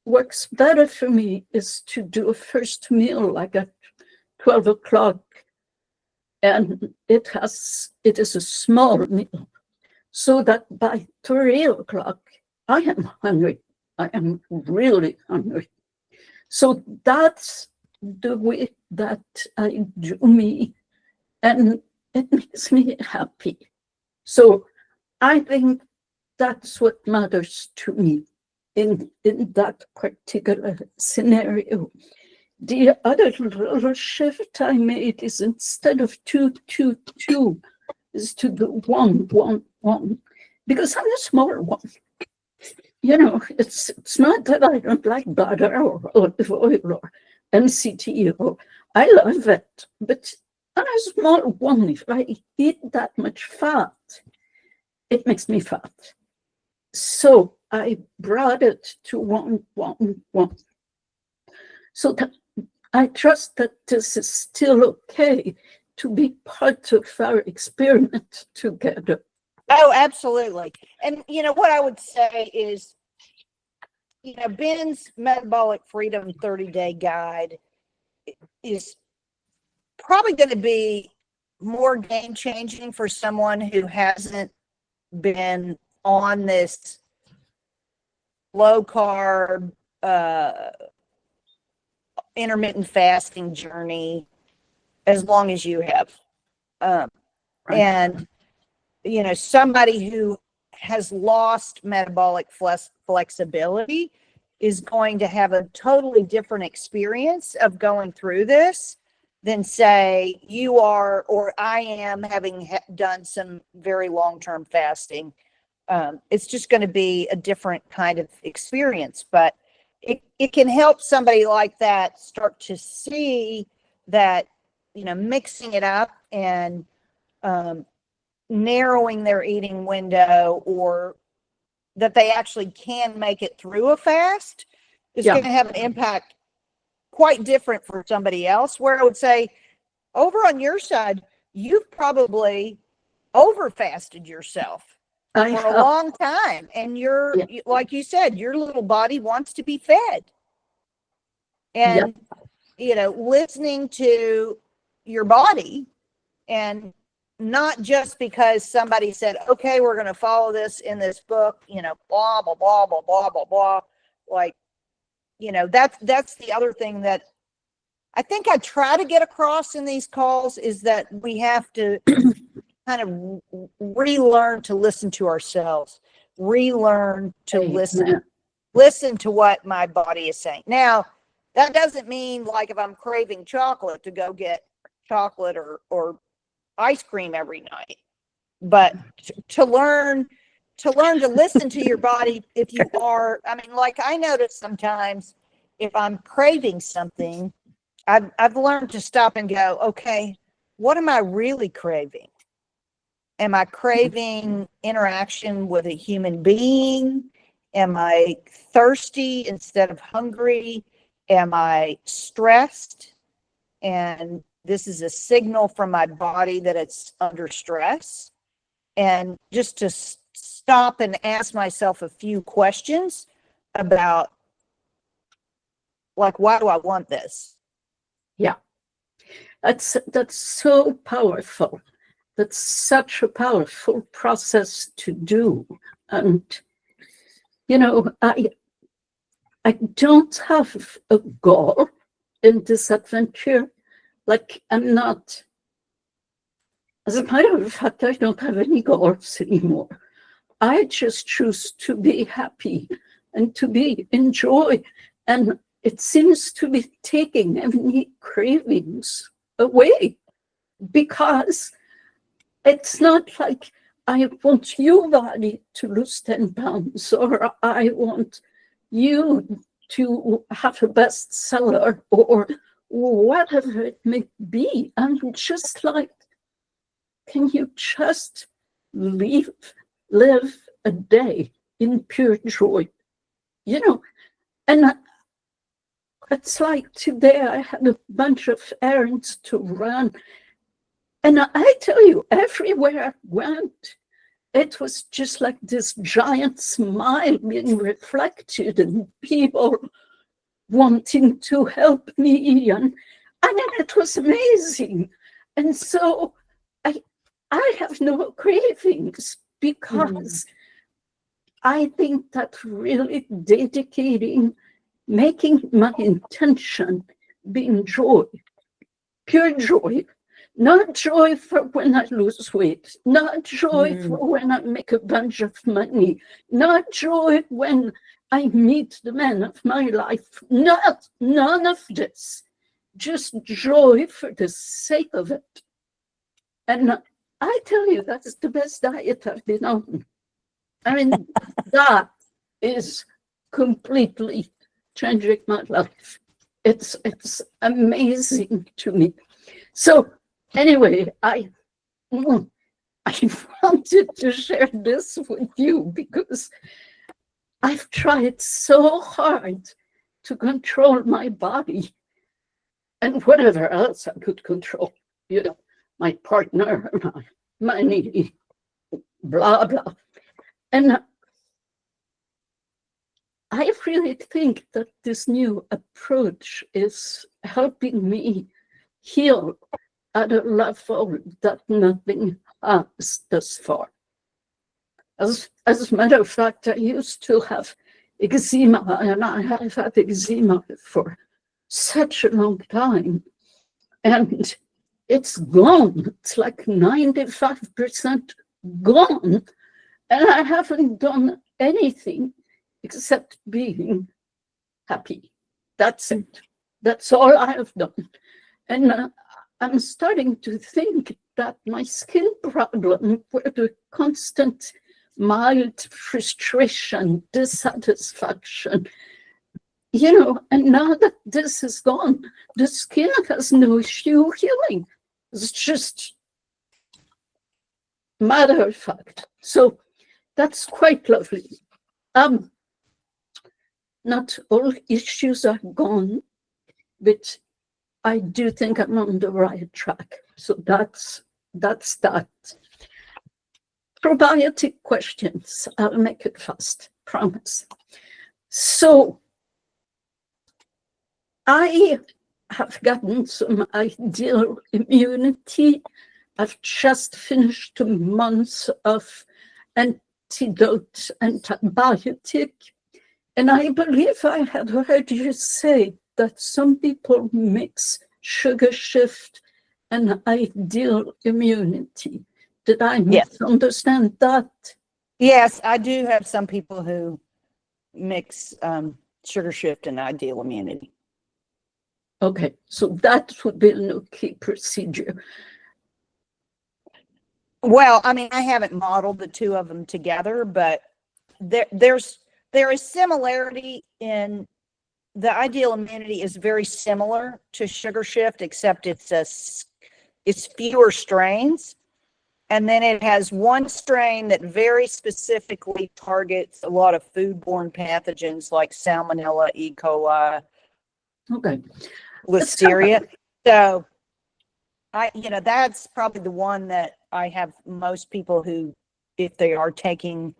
works better for me is to do a first meal like at 12 o'clock, and it is a small meal, so that by 3 o'clock, I am hungry. I am really hungry. So that's the way that I do me, and it makes me happy. So I think that's what matters to me in that particular scenario. The other little shift I made is instead of 2, 2, 2, is to do 1, 1, 1, because I'm a smaller one. You know, it's not that I don't like butter or olive oil or MCT. I love it, but I'm a small one. If I eat that much fat, it makes me fat. So I brought it to 1, 1, 1. So that I trust that this is still okay to be part of our experiment together. Oh, absolutely. And, you know, what I would say is, you know, Ben's Metabolic Freedom 30-day guide is probably going to be more game-changing for someone who hasn't been on this low-carb, intermittent fasting journey as long as you have. And, you know, somebody who has lost metabolic flexibility is going to have a totally different experience of going through this than, say, you are or I am, having done some very long-term fasting. It's just going to be a different kind of experience, but it can help somebody like that start to see that, you know, mixing it up and narrowing their eating window, or that they actually can make it through a fast, is going to have an impact quite different for somebody else. Where I would say, over on your side, you've probably over fasted yourself for a long time, and you're like you said, your little body wants to be fed. And you know, listening to your body, and not just because somebody said, okay, we're going to follow this in this book, you know, blah blah blah blah blah blah blah. Like, you know, that's the other thing that I think I try to get across in these calls, is that we have to kind of relearn to listen to ourselves, relearn to listen to what my body is saying. Now, that doesn't mean, like, if I'm craving chocolate, to go get chocolate or ice cream every night, but to learn to listen to your body. If you are, I mean, like, I notice sometimes if I'm craving something, I've learned to stop and go, okay, what am I really craving? Am I craving interaction with a human being? Am I thirsty instead of hungry? Am I stressed? And this is a signal from my body that it's under stress. And just to stop and ask myself a few questions about, like, why do I want this? Yeah, that's so powerful. That's such a powerful process to do. And, you know, I don't have a goal in this adventure. Like, I'm not, as a matter of fact, I don't have any goals anymore. I just choose to be happy and to be enjoy. And it seems to be taking any cravings away, because it's not like I want your body to lose 10 pounds, or I want you to have a bestseller, or whatever it may be. I'm just like, can you just live a day in pure joy? You know, and it's like today I had a bunch of errands to run. And I tell you, everywhere I went, it was just like this giant smile being reflected, and people wanting to help me. And I mean, it was amazing. And so I have no cravings, because I think that really dedicating, making my intention being joy, pure joy. Not joy for when I lose weight, not joy for when I make a bunch of money, not joy when I meet the man of my life, none of this, just joy for the sake of it. And I tell you, that's the best diet I've been on. I mean, that is completely changing my life. It's amazing to me. So anyway, I wanted to share this with you, because I've tried so hard to control my body and whatever else I could control, you know, my partner, my money, blah, blah. And I really think that this new approach is helping me heal at a level that nothing has thus far. As a matter of fact, I used to have eczema, and I have had eczema for such a long time. And it's gone. It's like 95% gone. And I haven't done anything except being happy. That's it. That's all I have done. And I'm starting to think that my skin problem were the constant mild frustration, dissatisfaction, and now that this is gone, the skin has no issue healing. It's just matter of fact. So that's quite lovely. Not all issues are gone, but I do think I'm on the right track. So that's that. Probiotic questions. I'll make it fast, promise. So I have gotten some ideal immunity. I've just finished a month of antidote antibiotic. And I believe I had heard you say that some people mix sugar shift and ideal immunity. Did I misunderstand that? Yes, I do have some people who mix sugar shift and ideal immunity. Okay, so that would be an okay procedure. Well, I mean, I haven't modeled the two of them together, but there is similarity in the ideal immunity is very similar to sugar shift, except it's fewer strains. And then it has one strain that very specifically targets a lot of foodborne pathogens like Salmonella, E. coli, Listeria. So that's probably the one that I have most people who, if they are taking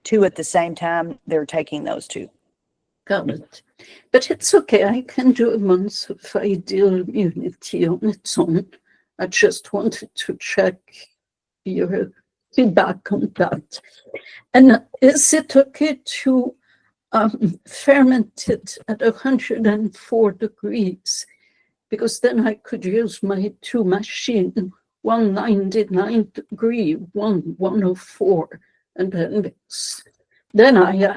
two at the same time, they're taking those two. Got it. But it's okay. I can do a month of ideal immunity on its own. I just wanted to check your feedback on that. And is it okay to ferment it at 104 degrees? Because then I could use my two machines, 199 degree, 104, and then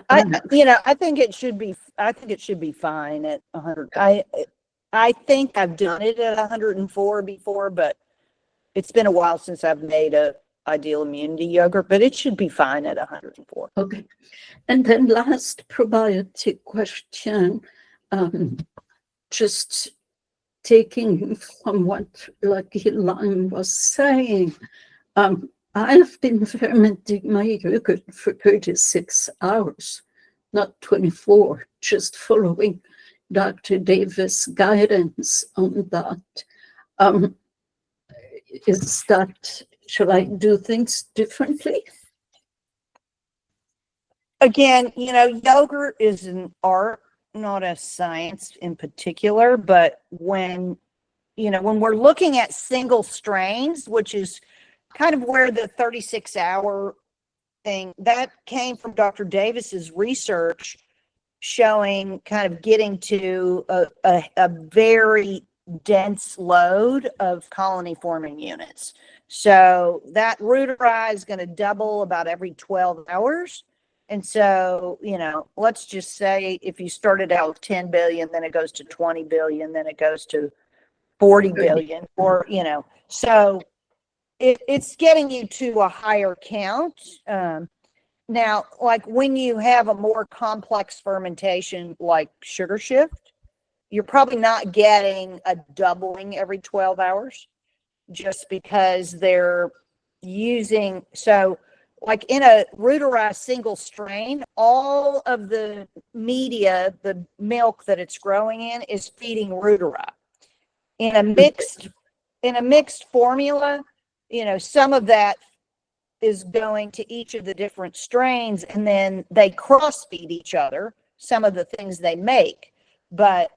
I think it should be fine at 100. I think I've done it at 104 before, but it's been a while since I've made a ideal immunity yogurt, but it should be fine at 104. Okay. And then last probiotic question, just taking from what Lucky Lime was saying, I've been fermenting my yogurt for 36 hours, not 24, just following Dr. Davis' guidance on that. Should I do things differently? Again, yogurt is an art, not a science in particular, but when we're looking at single strains, which is kind of where the 36-hour thing, that came from Dr. Davis's research showing kind of getting to a very dense load of colony forming units. So that rooterized is going to double about every 12 hours. And so, let's just say if you started out with 10 billion, then it goes to 20 billion, then it goes to 40 billion, or, so it's getting you to a higher count. Now, like when you have a more complex fermentation like sugar shift, you're probably not getting a doubling every 12 hours just because they're using, so like in a rooterized single strain, all of the media, the milk that it's growing in is feeding rooterite. In a mixed formula, some of that is going to each of the different strains, and then they cross feed each other, some of the things they make. But,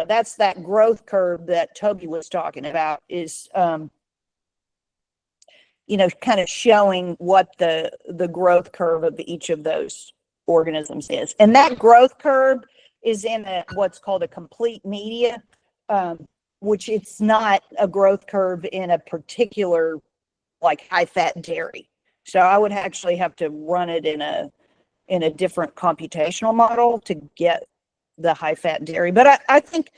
that's that growth curve that Toby was talking about is, kind of showing what the growth curve of each of those organisms is. And that growth curve is in what's called a complete media, which it's not a growth curve in a particular like high fat dairy. So I would actually have to run it in a different computational model to get the high fat dairy. But I think,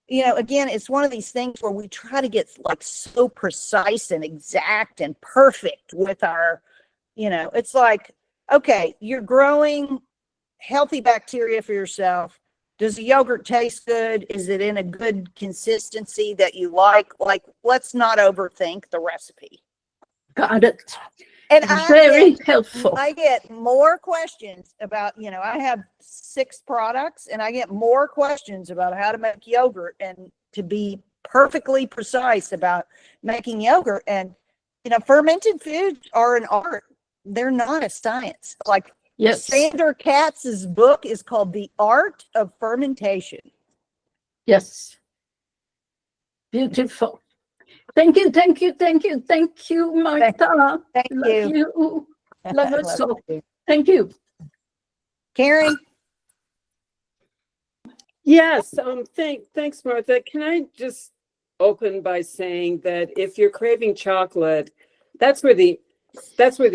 again, it's one of these things where we try to get like so precise and exact and perfect with our, it's like, okay, you're growing healthy bacteria for yourself. Does the yogurt taste good? Is it in a good consistency that you like? Like, let's not overthink the recipe. Got it. And Very helpful. I get more questions about, I have 6 products and I get more questions about how to make yogurt and to be perfectly precise about making yogurt. And, fermented foods are an art. They're not a science. Like, Yes. Sandra Katz's book is called The Art of Fermentation. Yes. Beautiful. Thank you, thank you, thank you, thank you, Martha. Thank Love you. Love us Love all. you. Thank you. Karen? Yes, thanks, Martha. Can I just open by saying that if you're craving chocolate, that's where the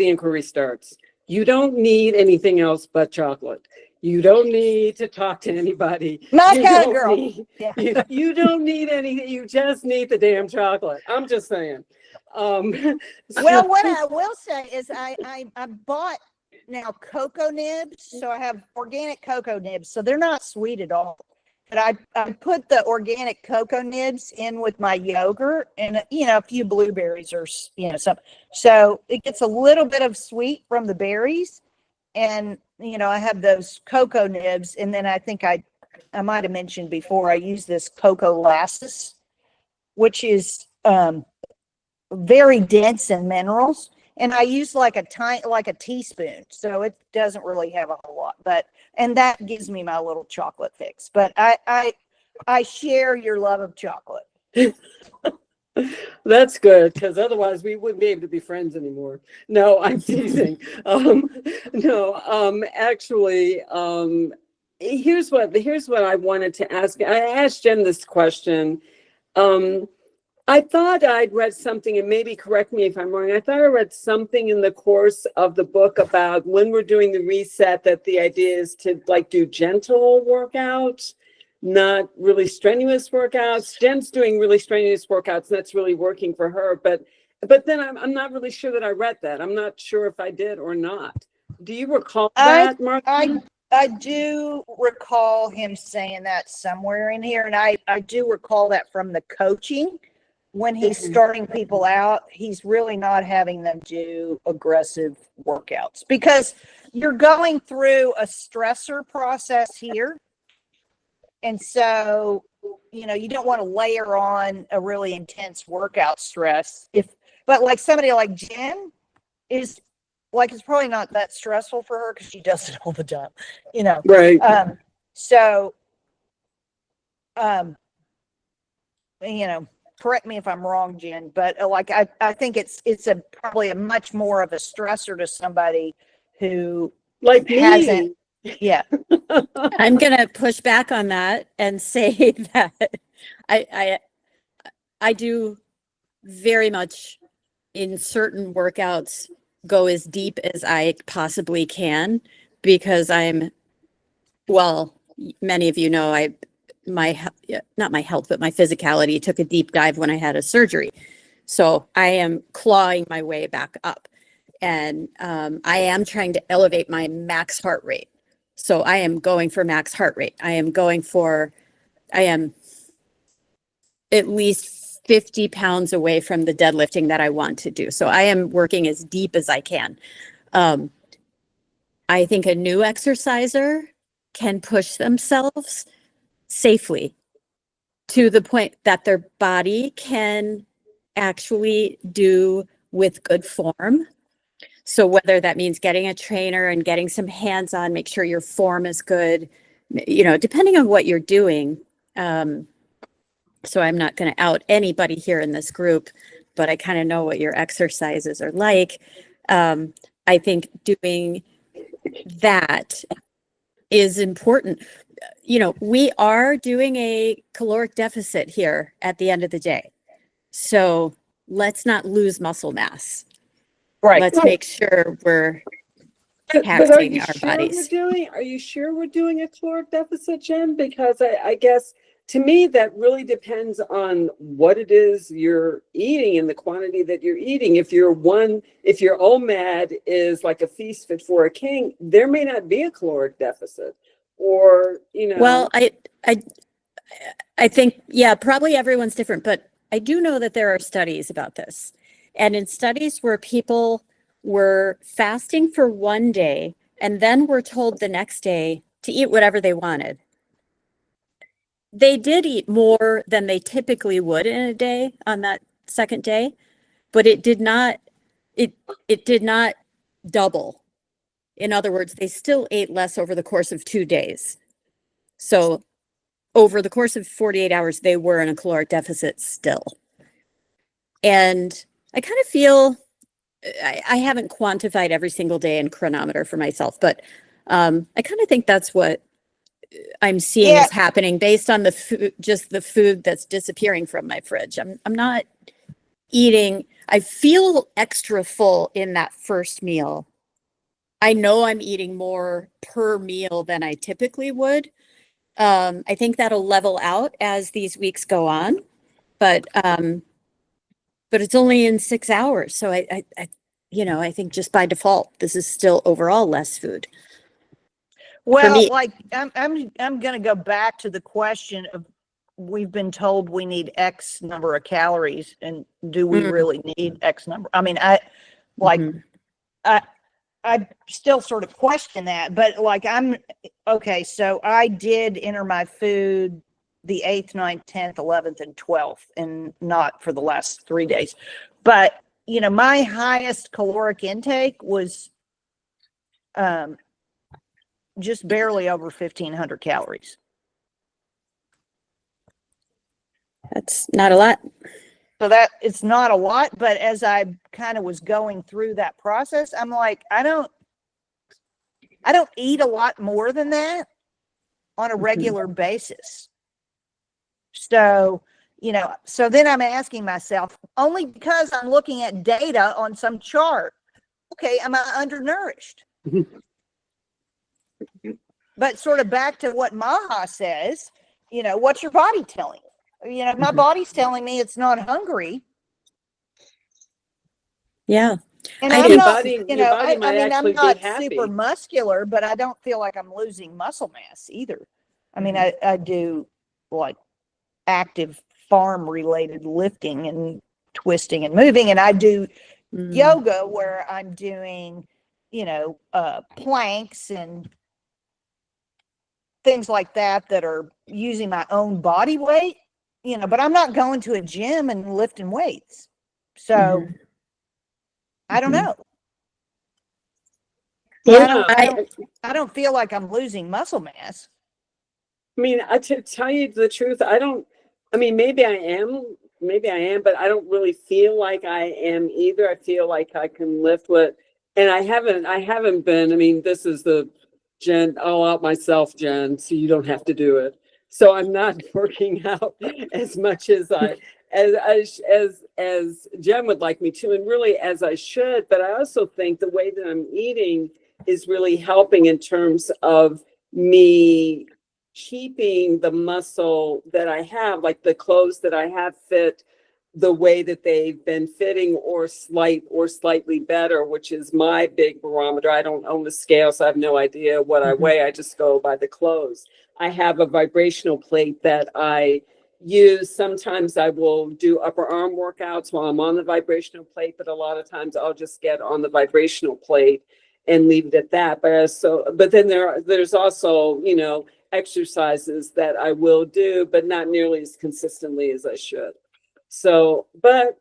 inquiry starts. You don't need anything else but chocolate. You don't need to talk to anybody. Not You kind of don't girl. need- Yeah. you don't need anything. You just need the damn chocolate. I'm just saying. Well, what I will say is I bought now cocoa nibs. So I have organic cocoa nibs. So they're not sweet at all. But I put the organic cocoa nibs in with my yogurt and, a few blueberries or, something. So it gets a little bit of sweet from the berries. And, I have those cocoa nibs. And then I think I might have mentioned before, I use this cocoa lasses, which is very dense in minerals. And I use like a teaspoon. So it doesn't really have a whole lot, and that gives me my little chocolate fix. But I share your love of chocolate. That's good, because otherwise we wouldn't be able to be friends anymore. No, I'm teasing. Actually, here's what I wanted to ask. I asked Jen this question. I thought I'd read something, and maybe correct me if I'm wrong. I thought I read something in the course of the book about when we're doing the reset, that the idea is to like do gentle workouts, not really strenuous workouts. Jen's doing really strenuous workouts, and that's really working for her. But then I'm not really sure that I read that. I'm not sure if I did or not. Do you recall that, Martha? I do recall him saying that somewhere in here, and I do recall that from the coaching. When he's starting people out, he's really not having them do aggressive workouts because you're going through a stressor process here. And so, you don't want to layer on a really intense workout stress. But like somebody like Jen is like, it's probably not that stressful for her because she does it all the time, Right. Correct me if I'm wrong, Jen, but I think it's probably a much more of a stressor to somebody who like hasn't. me. Yeah. I'm gonna push back on that and say that I do very much in certain workouts go as deep as I possibly can because many of you know not my health, but my physicality took a deep dive when I had a surgery. So I am clawing my way back up, and I am trying to elevate my max heart rate. So I am going for max heart rate. I am at least 50 pounds away from the deadlifting that I want to do. So I am working as deep as I can. I think a new exerciser can push themselves safely to the point that their body can actually do with good form. So whether that means getting a trainer and getting some hands on, make sure your form is good, depending on what you're doing. So I'm not going to out anybody here in this group, but I kind of know what your exercises are like. I think doing that is important. we are doing a caloric deficit here at the end of the day. So let's not lose muscle mass. Right. Let's make sure we're But are taxing you our sure bodies. are you sure we're doing a caloric deficit, Jen? Because I guess to me that really depends on what it is you're eating and the quantity that you're eating. If your OMAD is like a feast fit for a king, there may not be a caloric deficit. Or, Well, I think, yeah, probably everyone's different, but I do know that there are studies about this. And in studies where people were fasting for one day and then were told the next day to eat whatever they wanted, they did eat more than they typically would in a day on that second day, but it did not double. In other words, they still ate less over the course of 2 days. So over the course of 48 hours, they were in a caloric deficit still. And I kind of feel, I haven't quantified every single day in chronometer for myself, but I kind of think that's what I'm seeing is happening based on the food, just the food that's disappearing from my fridge. I'm not eating, I feel extra full in that first meal. I know I'm eating more per meal than I typically would. I think that'll level out as these weeks go on, but it's only in 6 hours. So I think just by default, this is still overall less food. Well, like I'm going to go back to the question of, we've been told we need X number of calories, and do we really need X number? I mean, I still sort of question that, but like okay, so I did enter my food the 8th, 9th, 10th, 11th, and 12th, and not for the last 3 days. But, my highest caloric intake was just barely over 1,500 calories. That's not a lot. So that it's not a lot, but as I kind of was going through that process, I'm like, I don't eat a lot more than that on a regular basis. So, so then I'm asking myself, only because I'm looking at data on some chart, okay, am I undernourished? But sort of back to what Maha says, what's your body telling you? My body's telling me it's not hungry. Yeah. And I I'm think not, your body might I'm actually be not happy. super muscular, but I don't feel like I'm losing muscle mass either. I mean, I do like active farm related lifting and twisting and moving, and I do yoga where I'm doing, planks and things like that are using my own body weight, but I'm not going to a gym and lifting weights. So I don't know. I don't feel like I'm losing muscle mass. I mean, to tell you the truth, maybe I am, but I don't really feel like I am either. I feel like I can lift and I haven't been, this is the Jen, all out myself, Jen, so you don't have to do it. So I'm not working out as much as as Jen would like me to, and really as I should. But I also think the way that I'm eating is really helping in terms of me keeping the muscle that I have, like the clothes that I have fit the way that they've been fitting, or slightly better, which is my big barometer. I don't own the scale, so I have no idea what I weigh. I just go by the clothes. I have a vibrational plate that I use. Sometimes I will do upper arm workouts while I'm on the vibrational plate, but a lot of times I'll just get on the vibrational plate and leave it at that. But then there's also, exercises that I will do, but not nearly as consistently as I should. So, but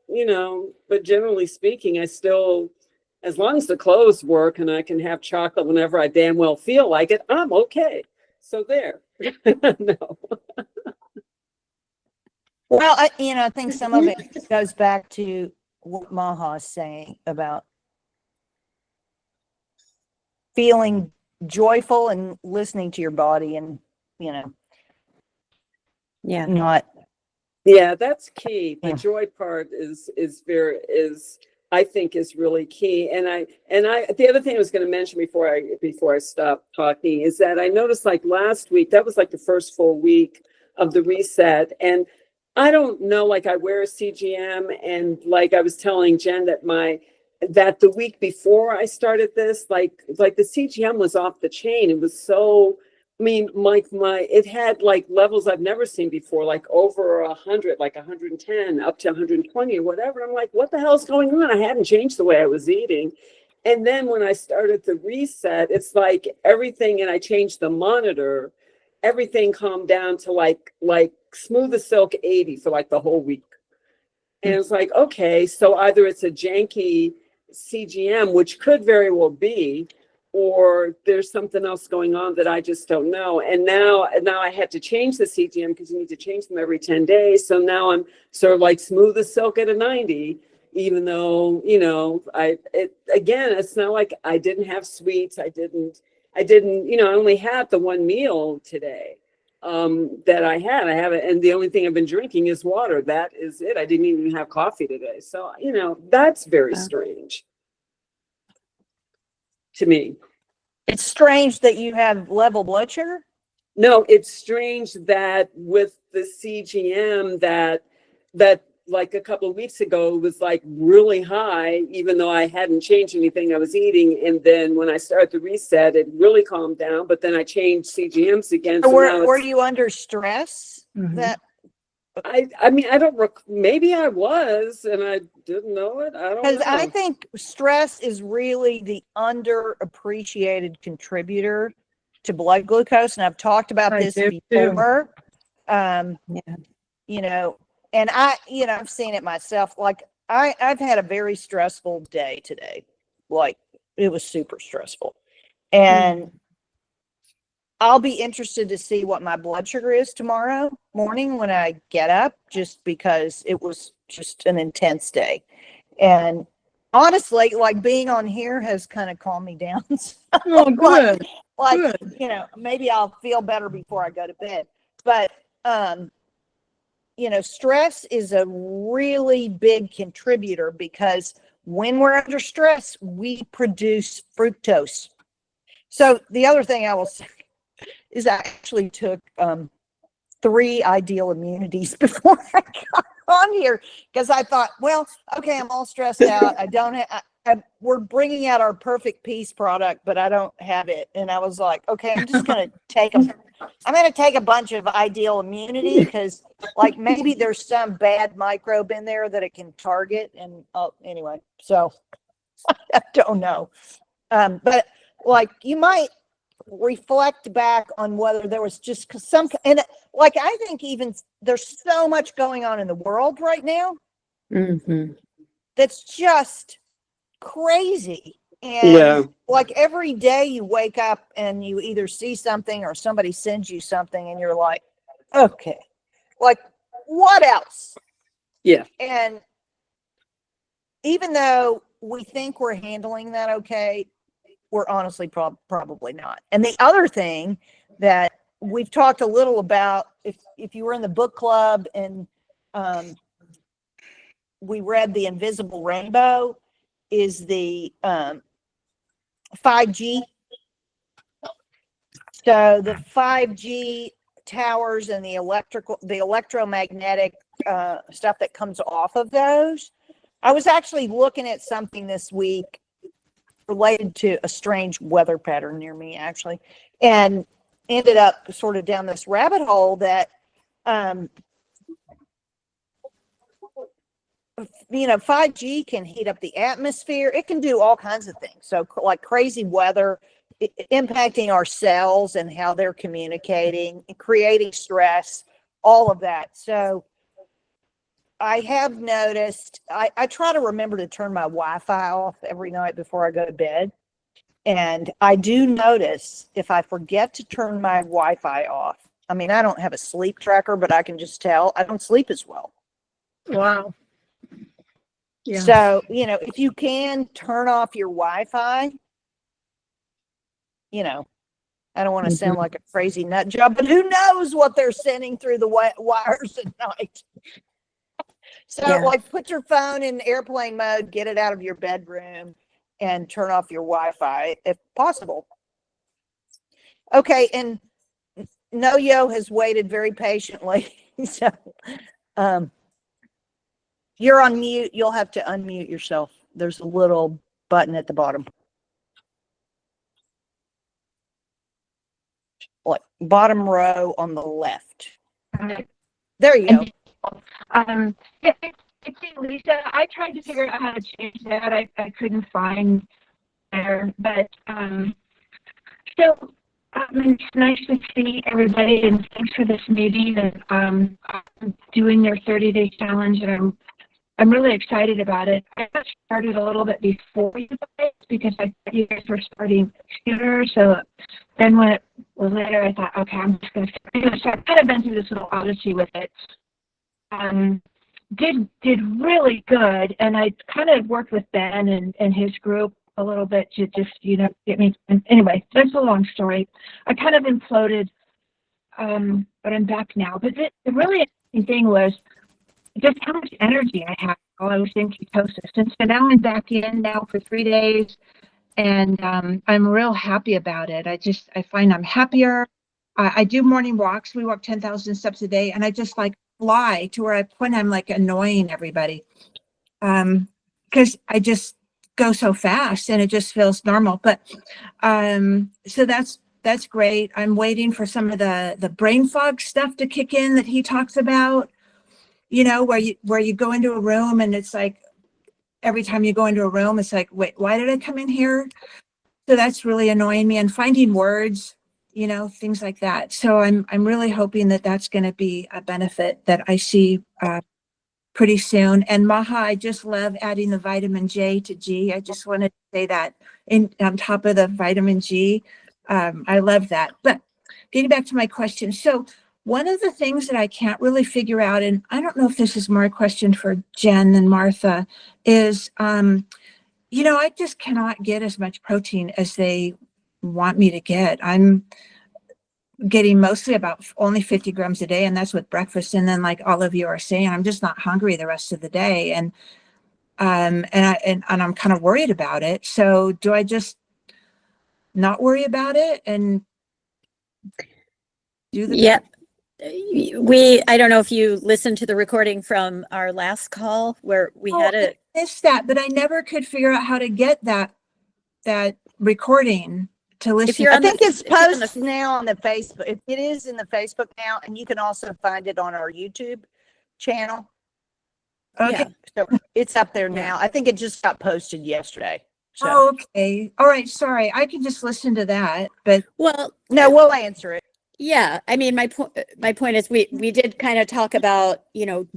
generally speaking, I still, as long as the clothes work and I can have chocolate whenever I damn well feel like it, I'm okay. So there. No. Well, I think some of it goes back to what Maha is saying about feeling joyful and listening to your body and Yeah. not, Yeah, that's key. The Yeah. joy part is I think is really key. And the other thing I was going to mention before I stop talking is that I noticed like last week, that was like the first full week of the reset. And I don't know, like I wear a CGM, and like I was telling Jen that the week before I started this, like the CGM was off the chain. It was so, I mean, it had like levels I've never seen before, like over 100, like 110, up to 120 or whatever. I'm like, what the hell's going on? I hadn't changed the way I was eating. And then when I started the reset, it's like everything, and I changed the monitor, everything calmed down to like smooth as silk 80 for like the whole week. And it's like, okay, so either it's a janky CGM, which could very well be, or there's something else going on that I just don't know. And now I had to change the CGM because you need to change them every 10 days. So now I'm sort of like smooth as silk at a 90, even though, it's not like I didn't have sweets. I didn't, I only had the one meal today that I had. I haven't, and the only thing I've been drinking is water. That is it. I didn't even have coffee today. So, that's very strange to me. it's strange that you have level blood sugar. No, it's strange that with the CGM that like a couple of weeks ago was like really high, even though I hadn't changed anything I was eating. And then when I started the reset, it really calmed down. But then I changed CGMs again. So Were you under stress? That I mean, I don't, maybe I was, and I didn't know it. I don't know. Because I think stress is really the underappreciated contributor to blood glucose. And I've talked about I this do too. before. Yeah. And I've seen it myself. Like I've had a very stressful day today. Like it was super stressful. And I'll be interested to see what my blood sugar is tomorrow morning when I get up, just because it was just an intense day. And honestly, like being on here has kind of calmed me down. Oh, good. Like, Good. maybe I'll feel better before I go to bed. But, stress is a really big contributor, because when we're under stress, we produce fructose. So the other thing I will say is I actually took 3 ideal immunities before I got on here, because I thought, well, okay, I'm all stressed out. I don't have, we're bringing out our Perfect Peace product, but I don't have it. And I was like, okay, I'm just going to take them. I'm going to take a bunch of ideal immunity, because like maybe there's some bad microbe in there that it can target. And anyway, so I don't know. But like you might reflect back on whether there was just and like I think even there's so much going on in the world right now that's just crazy. And like every day you wake up and you either see something or somebody sends you something and you're like, okay, like what else? Yeah. And even though we think we're handling that okay, we're honestly probably not. And the other thing that we've talked a little about, if you were in the book club and we read The Invisible Rainbow, is the 5G. So the 5G towers and the electromagnetic stuff that comes off of those. I was actually looking at something this week related to a strange weather pattern near me, actually, and ended up sort of down this rabbit hole that 5G can heat up the atmosphere. It can do all kinds of things. So like crazy weather impacting our cells and how they're communicating, creating stress, all of that. So I have noticed, I try to remember to turn my Wi-Fi off every night before I go to bed. And I do notice if I forget to turn my Wi-Fi off, I mean, I don't have a sleep tracker, but I can just tell I don't sleep as well. Wow. Yeah. So, if you can turn off your Wi-Fi, I don't want to sound like a crazy nut job, but who knows what they're sending through the wires at night. So Yeah. like put your phone in airplane mode, get it out of your bedroom, and turn off your Wi-Fi if possible. Okay, and Noyo has waited very patiently. So you're on mute. You'll have to unmute yourself. There's a little button at the bottom. Like bottom row on the left. There you go. It's Lisa. I tried to figure out how to change that. I couldn't find there, but it's nice to see everybody, and thanks for this meeting. And I'm doing their 30-day challenge, and I'm really excited about it. I got started a little bit before you guys because I thought you guys were starting sooner. So then when it was later, I thought, okay, I'm just going to start. So I've kind of been through this little odyssey with it. Did really good, and I kind of worked with Ben and his group a little bit to just get me. And anyway, that's a long story. I kind of imploded, but I'm back now. But the really interesting thing was just how much energy I had while I was in ketosis. And so now I'm back in now for 3 days, and I'm real happy about it. I find I'm happier. I do morning walks. We walk 10,000 steps a day, and I just like fly to where when I'm like annoying everybody, because I just go so fast and it just feels normal. But so that's great. I'm waiting for some of the brain fog stuff to kick in that he talks about. Where you go into a room and it's like every time you go into a room, it's like, wait, why did I come in here? So that's really annoying me, and finding words, things like that. So I'm really hoping that that's going to be a benefit that I see pretty soon. And Maha, I just love adding the vitamin J to G. I just wanted to say that on top of the vitamin G. I love that. But getting back to my question. So one of the things that I can't really figure out, and I don't know if this is more a question for Jen and Martha, is, I just cannot get as much protein as they want me to get. I'm getting mostly about only 50 grams a day, and that's with breakfast. And then, like all of you are saying, I'm just not hungry the rest of the day, and I'm kind of worried about it. So do I just not worry about it and do the? Yep. I don't know if you listened to the recording from our last call where we had I missed that, but I never could figure out how to get that recording to listen. I think it's posted now on the Facebook. It is in the Facebook now, and you can also find it on our YouTube channel. Okay, yeah. So it's up there now. I think it just got posted yesterday. So. Oh, okay. All right. Sorry, I can just listen to that, but no, we'll answer it. Yeah, I mean, my point is we did kind of talk about,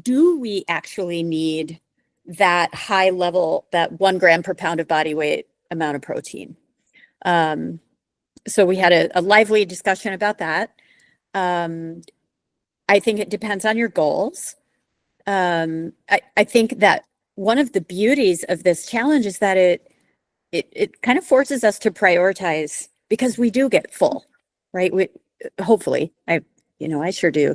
do we actually need that high level, that 1 gram per pound of body weight amount of protein? So we had a lively discussion about that. I think it depends on your goals. I think that one of the beauties of this challenge is that it kind of forces us to prioritize, because we do get full, right? Hopefully, I sure do.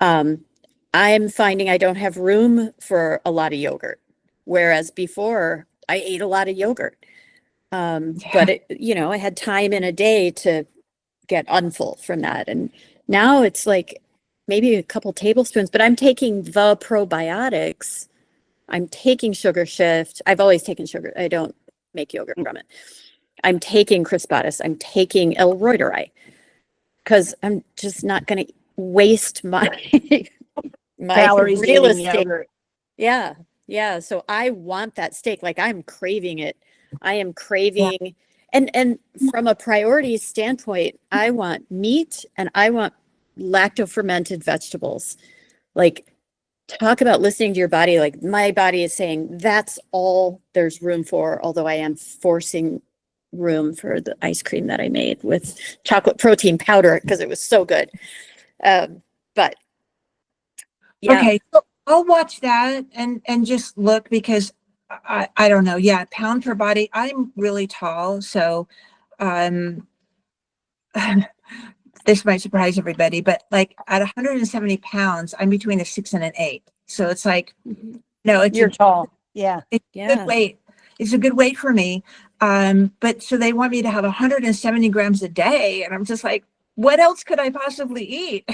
I'm finding I don't have room for a lot of yogurt, whereas before I ate a lot of yogurt. But I had time in a day to get unfull from that. And now it's like maybe a couple tablespoons, but I'm taking the probiotics. I'm taking Sugar Shift. I've always taken sugar. I don't make yogurt from it. I'm taking Crispatus. I'm taking L-Reuteri, because I'm just not going to waste my calories real estate. Yogurt. Yeah. So I want that steak. Like, I'm craving it. I am craving, and from a priority standpoint, I want meat and I want lacto-fermented vegetables. Like, talk about listening to your body. Like, my body is saying that's all there's room for, although I am forcing room for the ice cream that I made with chocolate protein powder because it was so good. But yeah. Okay, so I'll watch that and just look, because I don't know. Yeah, pound per body. I'm really tall, so I this might surprise everybody, but like at 170 pounds, I'm between a 6 and an 8. So it's like, no, it's You're tall. Yeah. it's a Yeah. good weight. It's a good weight for me. But so they want me to have 170 grams a day. And I'm just like, what else could I possibly eat?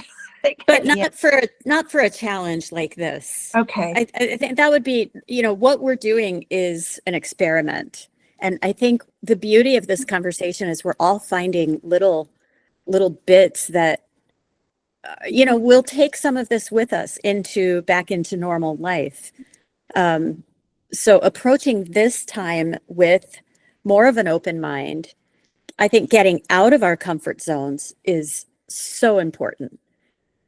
Like, But not for a challenge like this. okay. I think that would be, what we're doing is an experiment. And I think the beauty of this conversation is we're all finding little bits that, we'll take some of this with us back into normal life. So approaching this time with more of an open mind, I think getting out of our comfort zones is so important.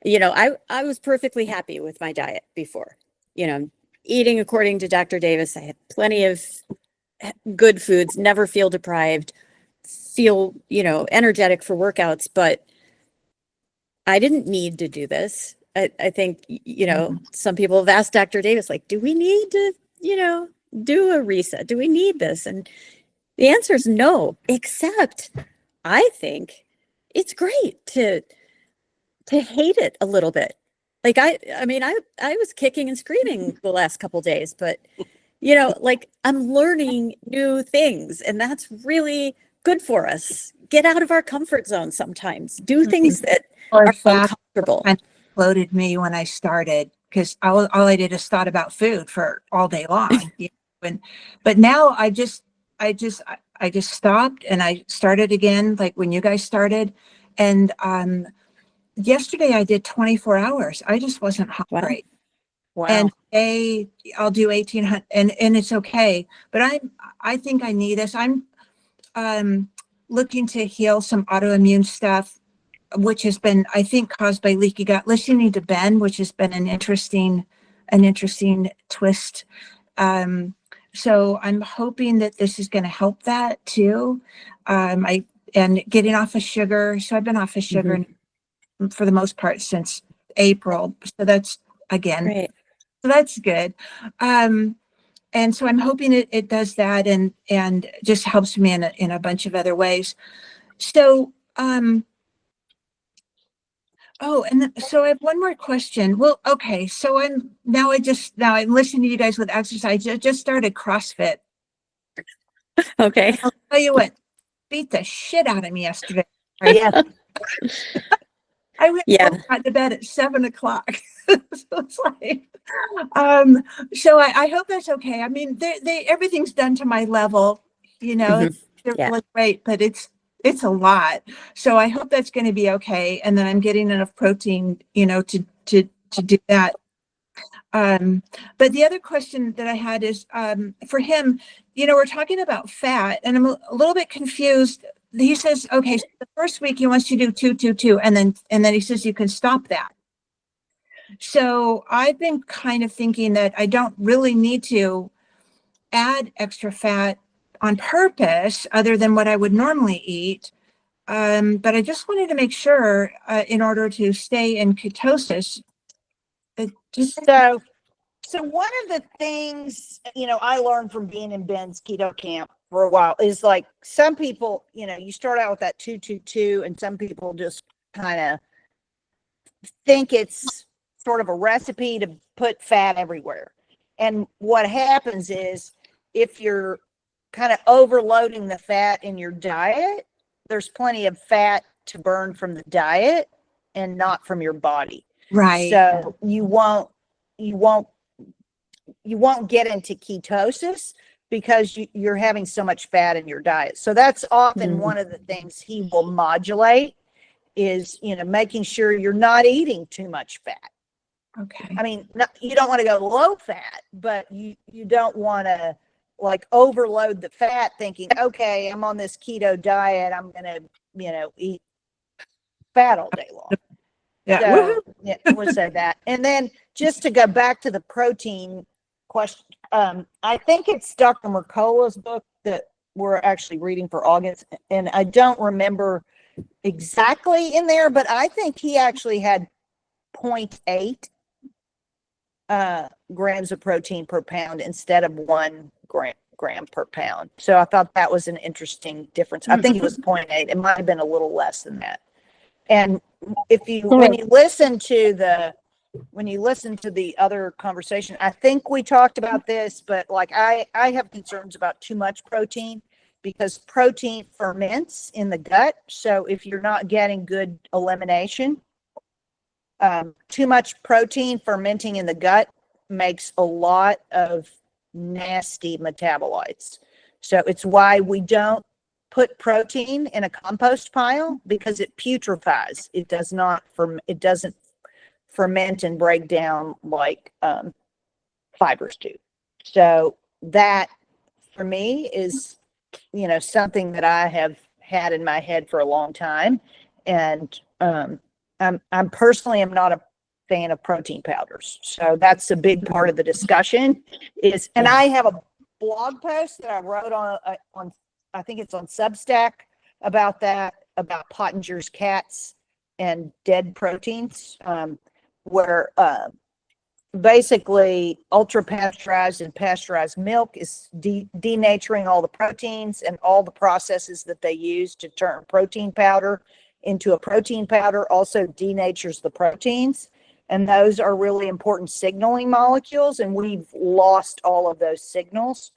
I was perfectly happy with my diet before, eating according to Dr. Davis. I had plenty of good foods, never feel deprived, feel, energetic for workouts, but I didn't need to do this. I think, some people have asked Dr. Davis, like, do we need to, do a reset? Do we need this? And the answer is no, except I think it's great to hate it a little bit. Like I was kicking and screaming the last couple days, but like I'm learning new things, and that's really good for us. Get out of our comfort zone sometimes. Do things that are uncomfortable. And exploded me when I started, because all I did is thought about food for all day long. But now I just stopped and I started again, like when you guys started. And yesterday I did 24 hours. I just wasn't hungry. Wow. And today I'll do 1800, and it's okay. But I think I need this. I'm looking to heal some autoimmune stuff, which has been, I think, caused by leaky gut. Listening to Ben, which has been an interesting twist. So I'm hoping that this is going to help that too. And getting off of sugar. So I've been off of sugar for the most part since April. So that's again, Right. So that's good. And so I'm hoping it does that and just helps me in a bunch of other ways. So, so I have one more question. Well, okay. So I'm listening to you guys with exercise. I just started CrossFit. Okay. I'll tell you what, beat the shit out of me yesterday. Yeah. I went to bed at 7 o'clock. So it's like, so I hope that's okay. I mean, everything's done to my level, they're really great, but it's a lot. So I hope that's going to be okay. And then I'm getting enough protein, to do that. But the other question that I had is, for him, we're talking about fat, and I'm a little bit confused. He says, okay, so the first week he wants you to do 2-2-2, and then he says you can stop that. So I've been kind of thinking that I don't really need to add extra fat on purpose other than what I would normally eat. But I just wanted to make sure, in order to stay in ketosis. So one of the things, I learned from being in Ben's keto camp for a while is like some people, you start out with that 2-2-2, and some people just kind of think it's sort of a recipe to put fat everywhere. And what happens is if you're kind of overloading the fat in your diet, there's plenty of fat to burn from the diet and not from your body. Right. So you won't get into ketosis because you're having so much fat in your diet. So that's often one of the things he will modulate is, making sure you're not eating too much fat. Okay. I mean, you don't want to go low fat, but you don't want to like overload the fat thinking, okay, I'm on this keto diet, I'm going to, eat fat all day long. Yeah. So, yeah, we'll say that. And then just to go back to the protein question, I think it's Dr. Mercola's book that we're actually reading for August, and I don't remember exactly in there, but I think he actually had 0.8 grams of protein per pound instead of 1 gram per pound. So I thought that was an interesting difference. I think it was 0.8. It might have been a little less than that. And if you, when you listen to the other conversation, I think we talked about this, but like I have concerns about too much protein because protein ferments in the gut. So if you're not getting good elimination, too much protein fermenting in the gut makes a lot of nasty metabolites. So it's why we don't put protein in a compost pile, because it putrefies. It doesn't ferment and break down like fibers do. So that for me is, something that I have had in my head for a long time. And I'm personally am not a fan of protein powders. So that's a big part of the discussion and I have a blog post that I wrote on I think it's on Substack about that, about Pottinger's cats and dead proteins, where basically ultra pasteurized and pasteurized milk is denaturing all the proteins and all the processes that they use to turn protein powder into a protein powder also denatures the proteins. And those are really important signaling molecules. And we've lost all of those signals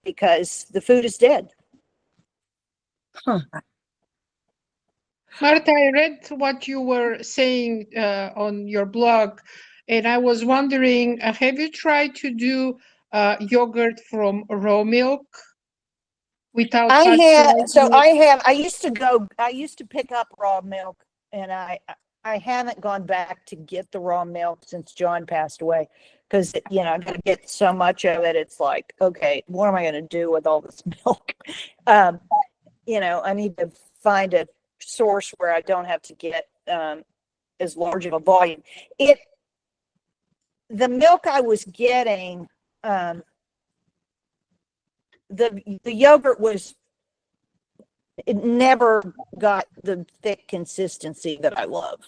because the food is dead. Martha, I read what you were saying on your blog, and I was wondering, have you tried to do yogurt from raw milk without I used to pick up raw milk, and I haven't gone back to get the raw milk since John passed away, because I got to get so much of it. It's like, okay, what am I going to do with all this milk? I need to find a source where I don't have to get as large of a volume. The milk I was getting, the yogurt it never got the thick consistency that I love.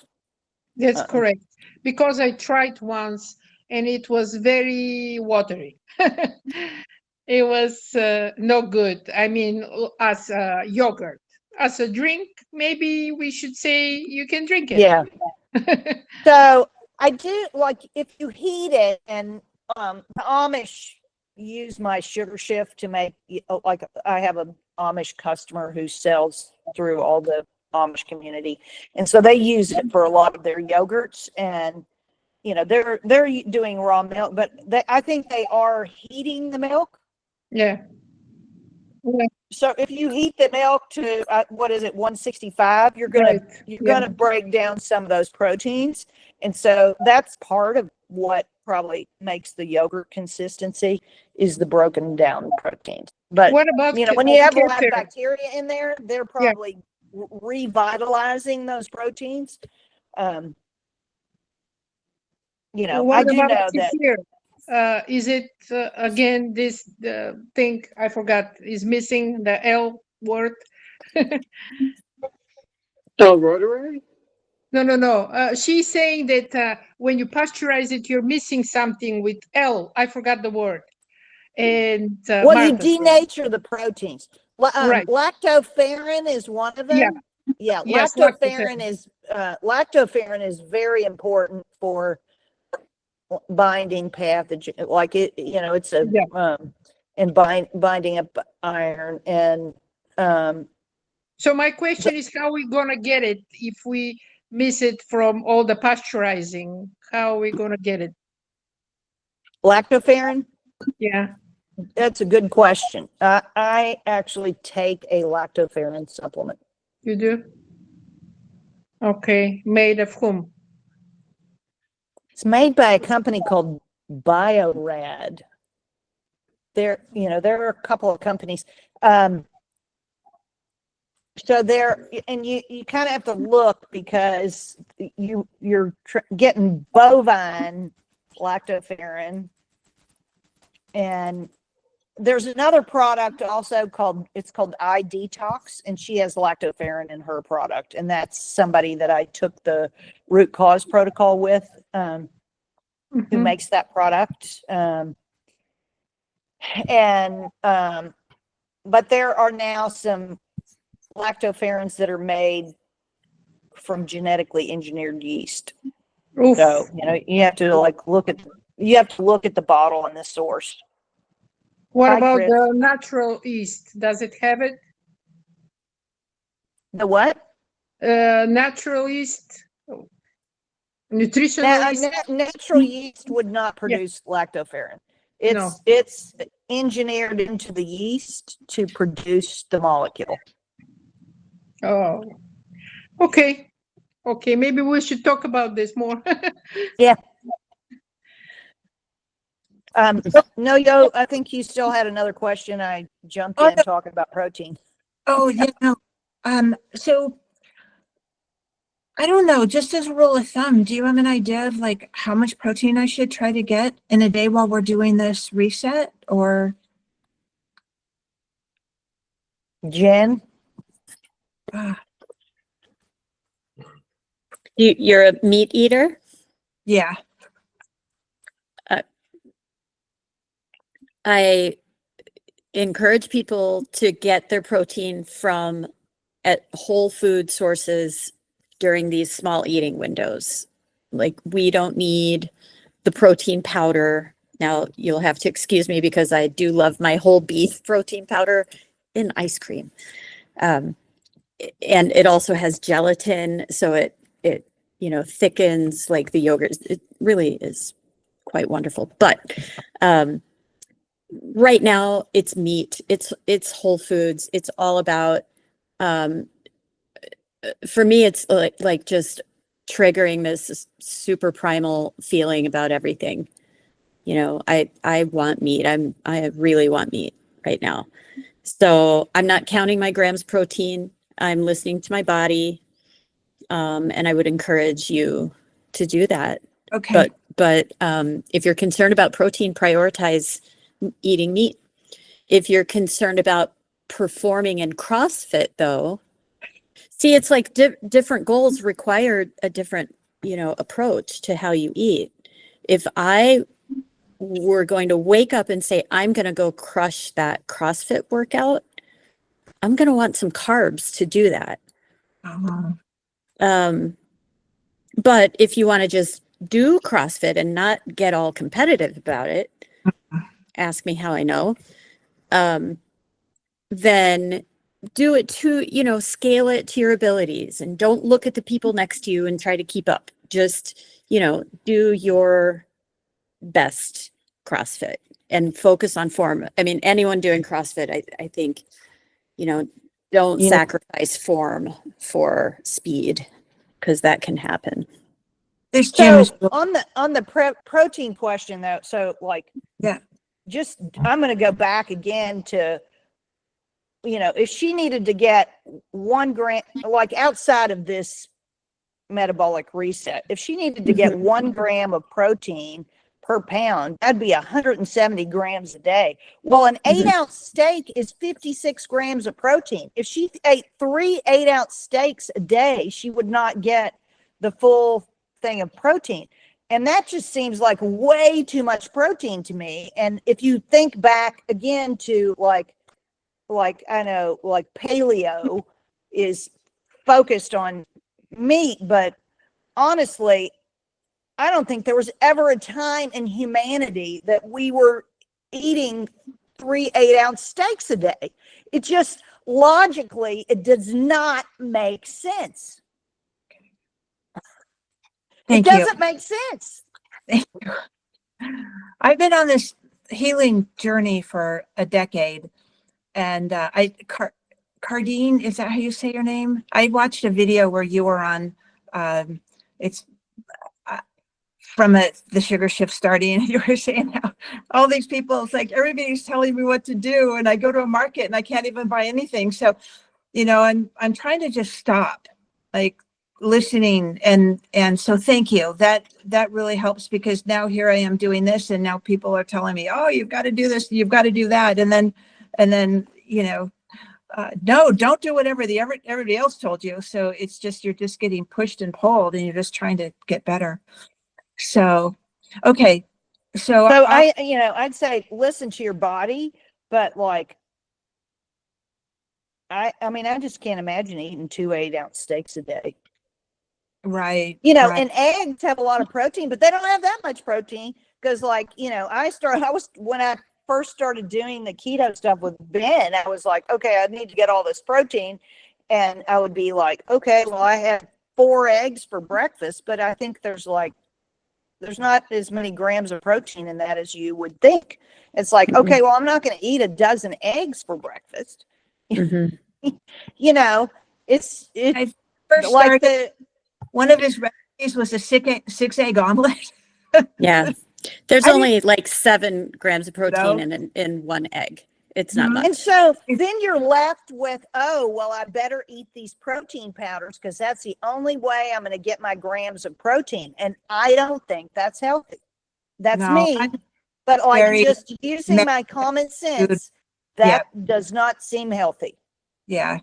That's correct. Because I tried once and it was very watery. It was no good. I mean, as a yogurt. As a drink, maybe we should say you can drink it. Yeah. So I do, like, if you heat it, and the Amish use my sugar shift to make, like, I have a Amish customer who sells through all the Amish community, and so they use it for a lot of their yogurts, and they're doing raw milk, but I think they are heating the milk. Yeah. So if you heat the milk to 165, you're gonna break down some of those proteins, and so that's part of what probably makes the yogurt consistency is the broken down proteins. But what about when you have a lot of bacteria in there, they're probably revitalizing those proteins. I do know that. Is it again this thing I forgot is missing the L word? Rotary? No. She's saying that when you pasteurize it, you're missing something with L. I forgot the word. And you denature the proteins. Right. Lactoferrin is one of them. Yeah. Yes, lactoferrin is very important for binding pathogen, like it's and binding up iron, and so my question is, how are we gonna get it if we miss it from all the pasteurizing? How are we gonna get it? Lactoferrin? Yeah, that's a good question. I actually take a lactoferrin supplement. You do? Okay, made of whom? It's made by a company called BioRad. There are a couple of companies. So you kind of have to look, because you're getting bovine lactoferrin, and there's another product also called iDetox, and she has lactoferrin in her product, and that's somebody that I took the root cause protocol with, who makes that product. But there are now some lactoferrins that are made from genetically engineered yeast. Oof. So, you have to look at the bottle and the source. What Hi, about Chris. the natural yeast? Does it have it? The what? Natural yeast, nutritional yeast. Natural yeast would not Yeah. produce lactoferrin. No. It's engineered into the yeast to produce the molecule. Oh, okay. Okay, maybe we should talk about this more. Yeah. No, I think you still had another question. I jumped Oh, in no. talking about protein. Oh, yeah. No. So I don't know, just as a rule of thumb, do you have an idea of like how much protein I should try to get in a day while we're doing this reset? Or Jen? You're a meat eater? yeah. I encourage people to get their protein from at whole food sources during these small eating windows. Like, we don't need the protein powder. Now, you'll have to excuse me because I do love my whole beef protein powder in ice cream. And it also has gelatin, so it thickens like the yogurt. It really is quite wonderful. But right now it's meat. It's whole foods. It's all about, for me, it's like just triggering this super primal feeling about everything. I want meat. I really want meat right now. So I'm not counting my grams protein. I'm listening to my body. And I would encourage you to do that. Okay. But if you're concerned about protein, prioritize eating meat. If you're concerned about performing in CrossFit, though, see, it's like different goals require a different, approach to how you eat. If I were going to wake up and say, I'm going to go crush that CrossFit workout, I'm going to want some carbs to do that. But if you want to just do CrossFit and not get all competitive about it, ask me how I know, then do it to, scale it to your abilities, and don't look at the people next to you and try to keep up. Just, do your best CrossFit and focus on form. I mean, anyone doing CrossFit, I think, don't sacrifice form for speed, because that can happen. This gym is on the protein question though, so yeah. I'm going to go back again to, if she needed to get 1 gram, like outside of this metabolic reset, if she needed to get 1 gram of protein per pound, that'd be 170 grams a day. Well, an 8-ounce steak is 56 grams of protein. If she ate 3 8-ounce steaks a day, she would not get the full thing of protein. And that just seems like way too much protein to me. And if you think back again to like I know, like paleo is focused on meat, but honestly, I don't think there was ever a time in humanity that we were eating 3 8-ounce steaks a day. It just logically, it does not make sense. Thank it you. doesn't make sense. Thank you. I've been on this healing journey for a decade, and Kareden, is that how you say your name? I watched a video where you were on. It's from the sugar shift starting, and you were saying how all these people, it's like everybody's telling me what to do, and I go to a market and I can't even buy anything. So, I'm trying to just stop, like listening, and so thank you. That really helps, because now here I am doing this, and now people are telling me, oh, you've got to do this, you've got to do that, and then no, don't do whatever everybody else told you. So it's just, you're just getting pushed and pulled, and you're just trying to get better. So, okay. So I'd say listen to your body, but I mean, I just can't imagine eating 2 8-ounce steaks a day. Right. You know, right. and eggs have a lot of protein, but they don't have that much protein because, like, you know, when I first started doing the keto stuff with Ben, I was like, okay, I need to get all this protein. And I would be like, okay, well, I had 4 eggs for breakfast, but I think there's not as many grams of protein in that as you would think. It's like, okay, well, I'm not going to eat a dozen eggs for breakfast. Mhm. You know, it's I first like started, one of his recipes was a 6-egg omelet. Yeah. There's I didn't only like 7 grams of protein know. in 1 egg. It's not Mhm. much. and so then you're left with, oh, well, I better eat these protein powders because that's the only way I'm going to get my grams of protein. And I don't think that's healthy. That's No, me. I'm But like very just using my common food. sense, Yeah. that does not seem healthy. Yeah.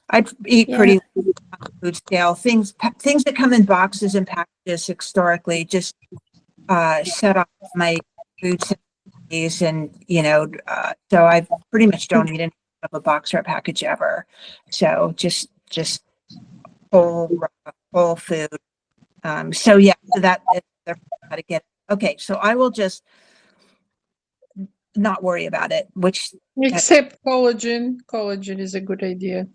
I eat Yeah. pretty low on the food scale. Things that come in boxes and packages historically just set off my food sensitivities, and so I pretty much don't eat any of a box or a package ever. So just whole food. So yeah, so that is how to get. Okay, so I will just not worry about it. Which Except collagen. Collagen is a good idea.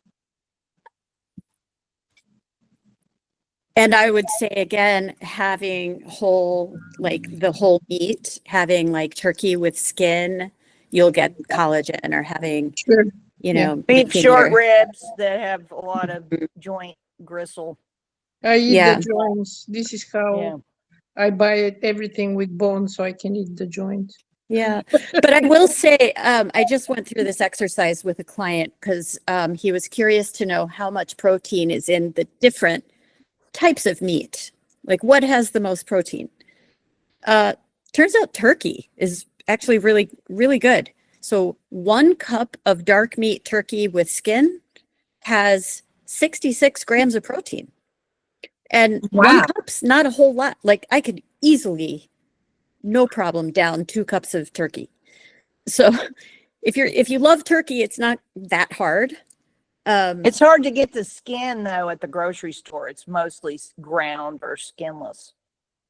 And I would say again, having the whole meat, having like turkey with skin, you'll get collagen, or having, Sure. you Yeah. know, Beef making short your, ribs that have a lot of joint gristle. I eat Yeah. the joints. This is how Yeah. I buy it, everything with bone, so I can eat the joint. yeah. But I will say, I just went through this exercise with a client because he was curious to know how much protein is in the different types of meat. Like what has the most protein? Turns out turkey is actually really, really good. So 1 cup of dark meat turkey with skin has 66 grams of protein. And 1 Wow. cup's not a whole lot. Like I could easily, no problem, down 2 cups of turkey. So if you love turkey, it's not that hard. It's hard to get the skin though at the grocery store. It's mostly ground or skinless.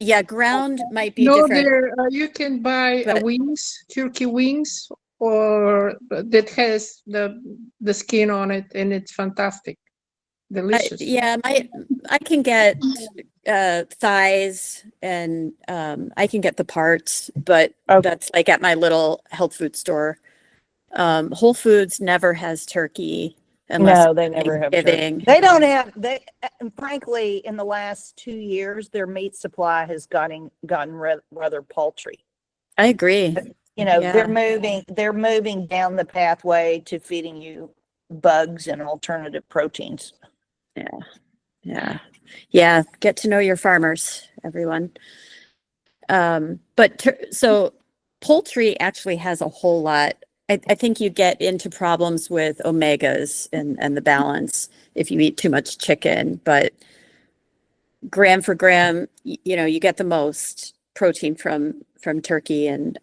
Yeah, ground might be No, different. there you can buy but- wings, turkey wings, or that has the skin on it, and it's fantastic, delicious. I can get thighs, and I can get the parts, but that's like at my little health food store. Whole Foods never has turkey unless No, they never have Thanksgiving. turkey. They don't have and frankly, in the last 2 years, their meat supply has gotten rather paltry. I agree. You know, Yeah. they're moving down the pathway to feeding you bugs and alternative proteins. Yeah. Get to know your farmers, everyone. So poultry actually has a whole lot. I think you get into problems with omegas and the balance if you eat too much chicken, but gram for gram, you get the most protein from turkey and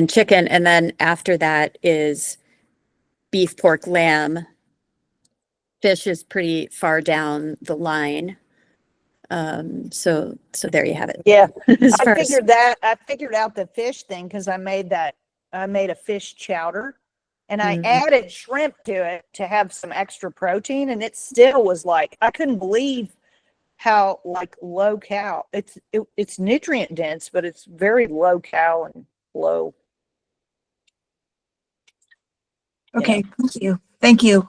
chicken. And then after that is beef, pork, lamb. Fish is pretty far down the line. So there you have it. Yeah. As I far as- figured out the fish thing because I made a fish chowder and I Mhm. added shrimp to it to have some extra protein, and it still was like, I couldn't believe how like low cal. It's nutrient dense, but it's very low cal and low. Okay, thank you.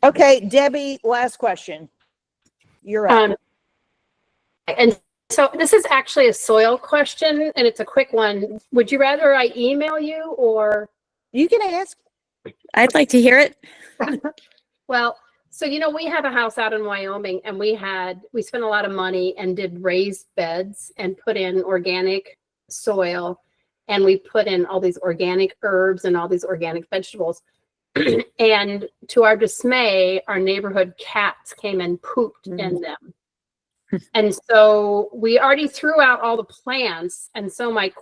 Okay, Debbie, last question. You're up. And so this is actually a soil question, and it's a quick one. Would you rather I email you, or? You can ask. I'd like to hear it. Well, so we have a house out in Wyoming, and we spent a lot of money and did raised beds and put in organic soil, and we put in all these organic herbs and all these organic vegetables. And to our dismay, our neighborhood cats came and pooped in them. And so we already threw out all the plants. And so my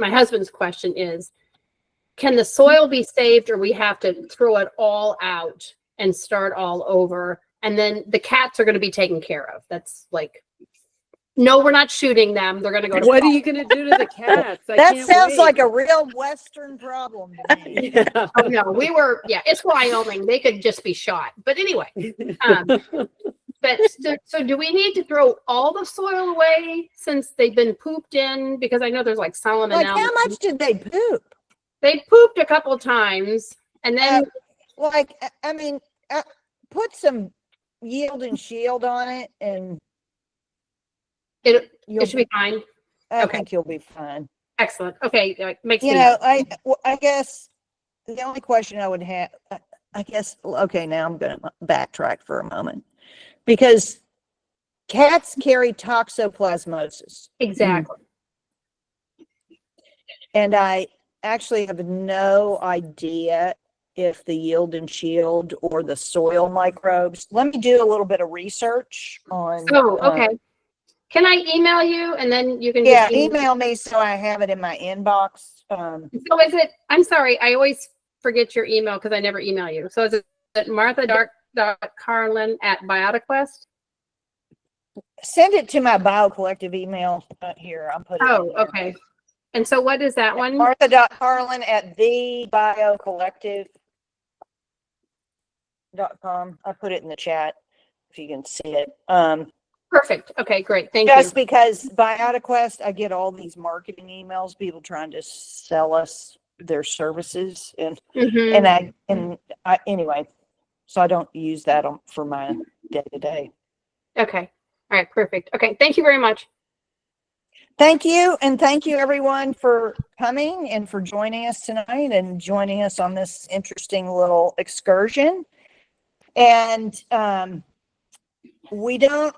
husband's question is, can the soil be saved, or we have to throw it all out and start all over? And then the cats are going to be taken care of. That's like, no, we're not shooting them. They're going to go to What are you gonna do to the cats? I That can't sounds wait. like a real Western problem to me. Yeah. Oh no, it's Wyoming. They could just be shot. But anyway, but so do we need to throw all the soil away since they've been pooped in? Because I know there's like salmonella. Like, how much did they poop? They pooped a couple times, and then I mean, put some yield and shield on it, and it you'll should be fine. I okay. think you'll be fine. Excellent. Okay, makes You me know, I guess the only question I would have, I guess, okay, now I'm going to backtrack for a moment, because cats carry toxoplasmosis. exactly. And I actually have no idea if the yield and shield or the soil microbes. Let me do a little bit of research on. Oh, okay. Can I email you and then you can Yeah, just email me so I have it in my inbox. So is it, I'm sorry, I always forget your email because I never email you. So is it Martha.Carlin at BiotiQuest? Send it to my BioCollective email here. I'll put it. Oh, in there. okay. And so what is that one? Martha.Carlin at BioCollective.com. I put it in the chat if you can see it. Perfect. Okay, great. Thank Just you. because BiotiQuest, I get all these marketing emails, people trying to sell us their services, and Mhm. I anyway, so I don't use that for my day to day. Okay. All right, perfect. Okay, thank you very much. Thank you, and thank you everyone for coming and for joining us tonight and joining us on this interesting little excursion. And we don't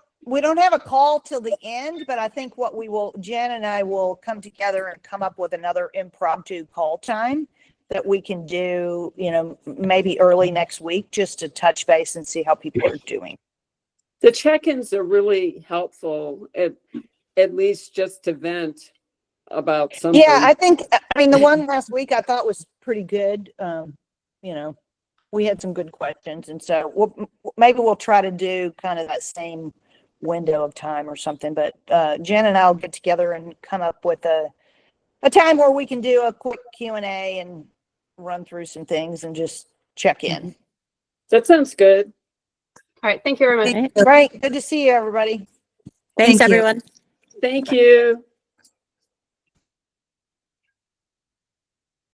have a call till the end, but I think what Jen and I will come together and come up with another impromptu call time that we can do, maybe early next week, just to touch base and see how people are doing. The check-ins are really helpful, at least just to vent about something. Yeah, I mean, the one last week I thought was pretty good. We had some good questions, and so maybe we'll try to do kind of that same window of time or something. But Jen and I will get together and come up with a time where we can do a quick Q&A and run through some things and just check in. That sounds good. All right, thank you very much. Right. Good to see you, everybody. Thanks, Thank you. everyone. Thank you.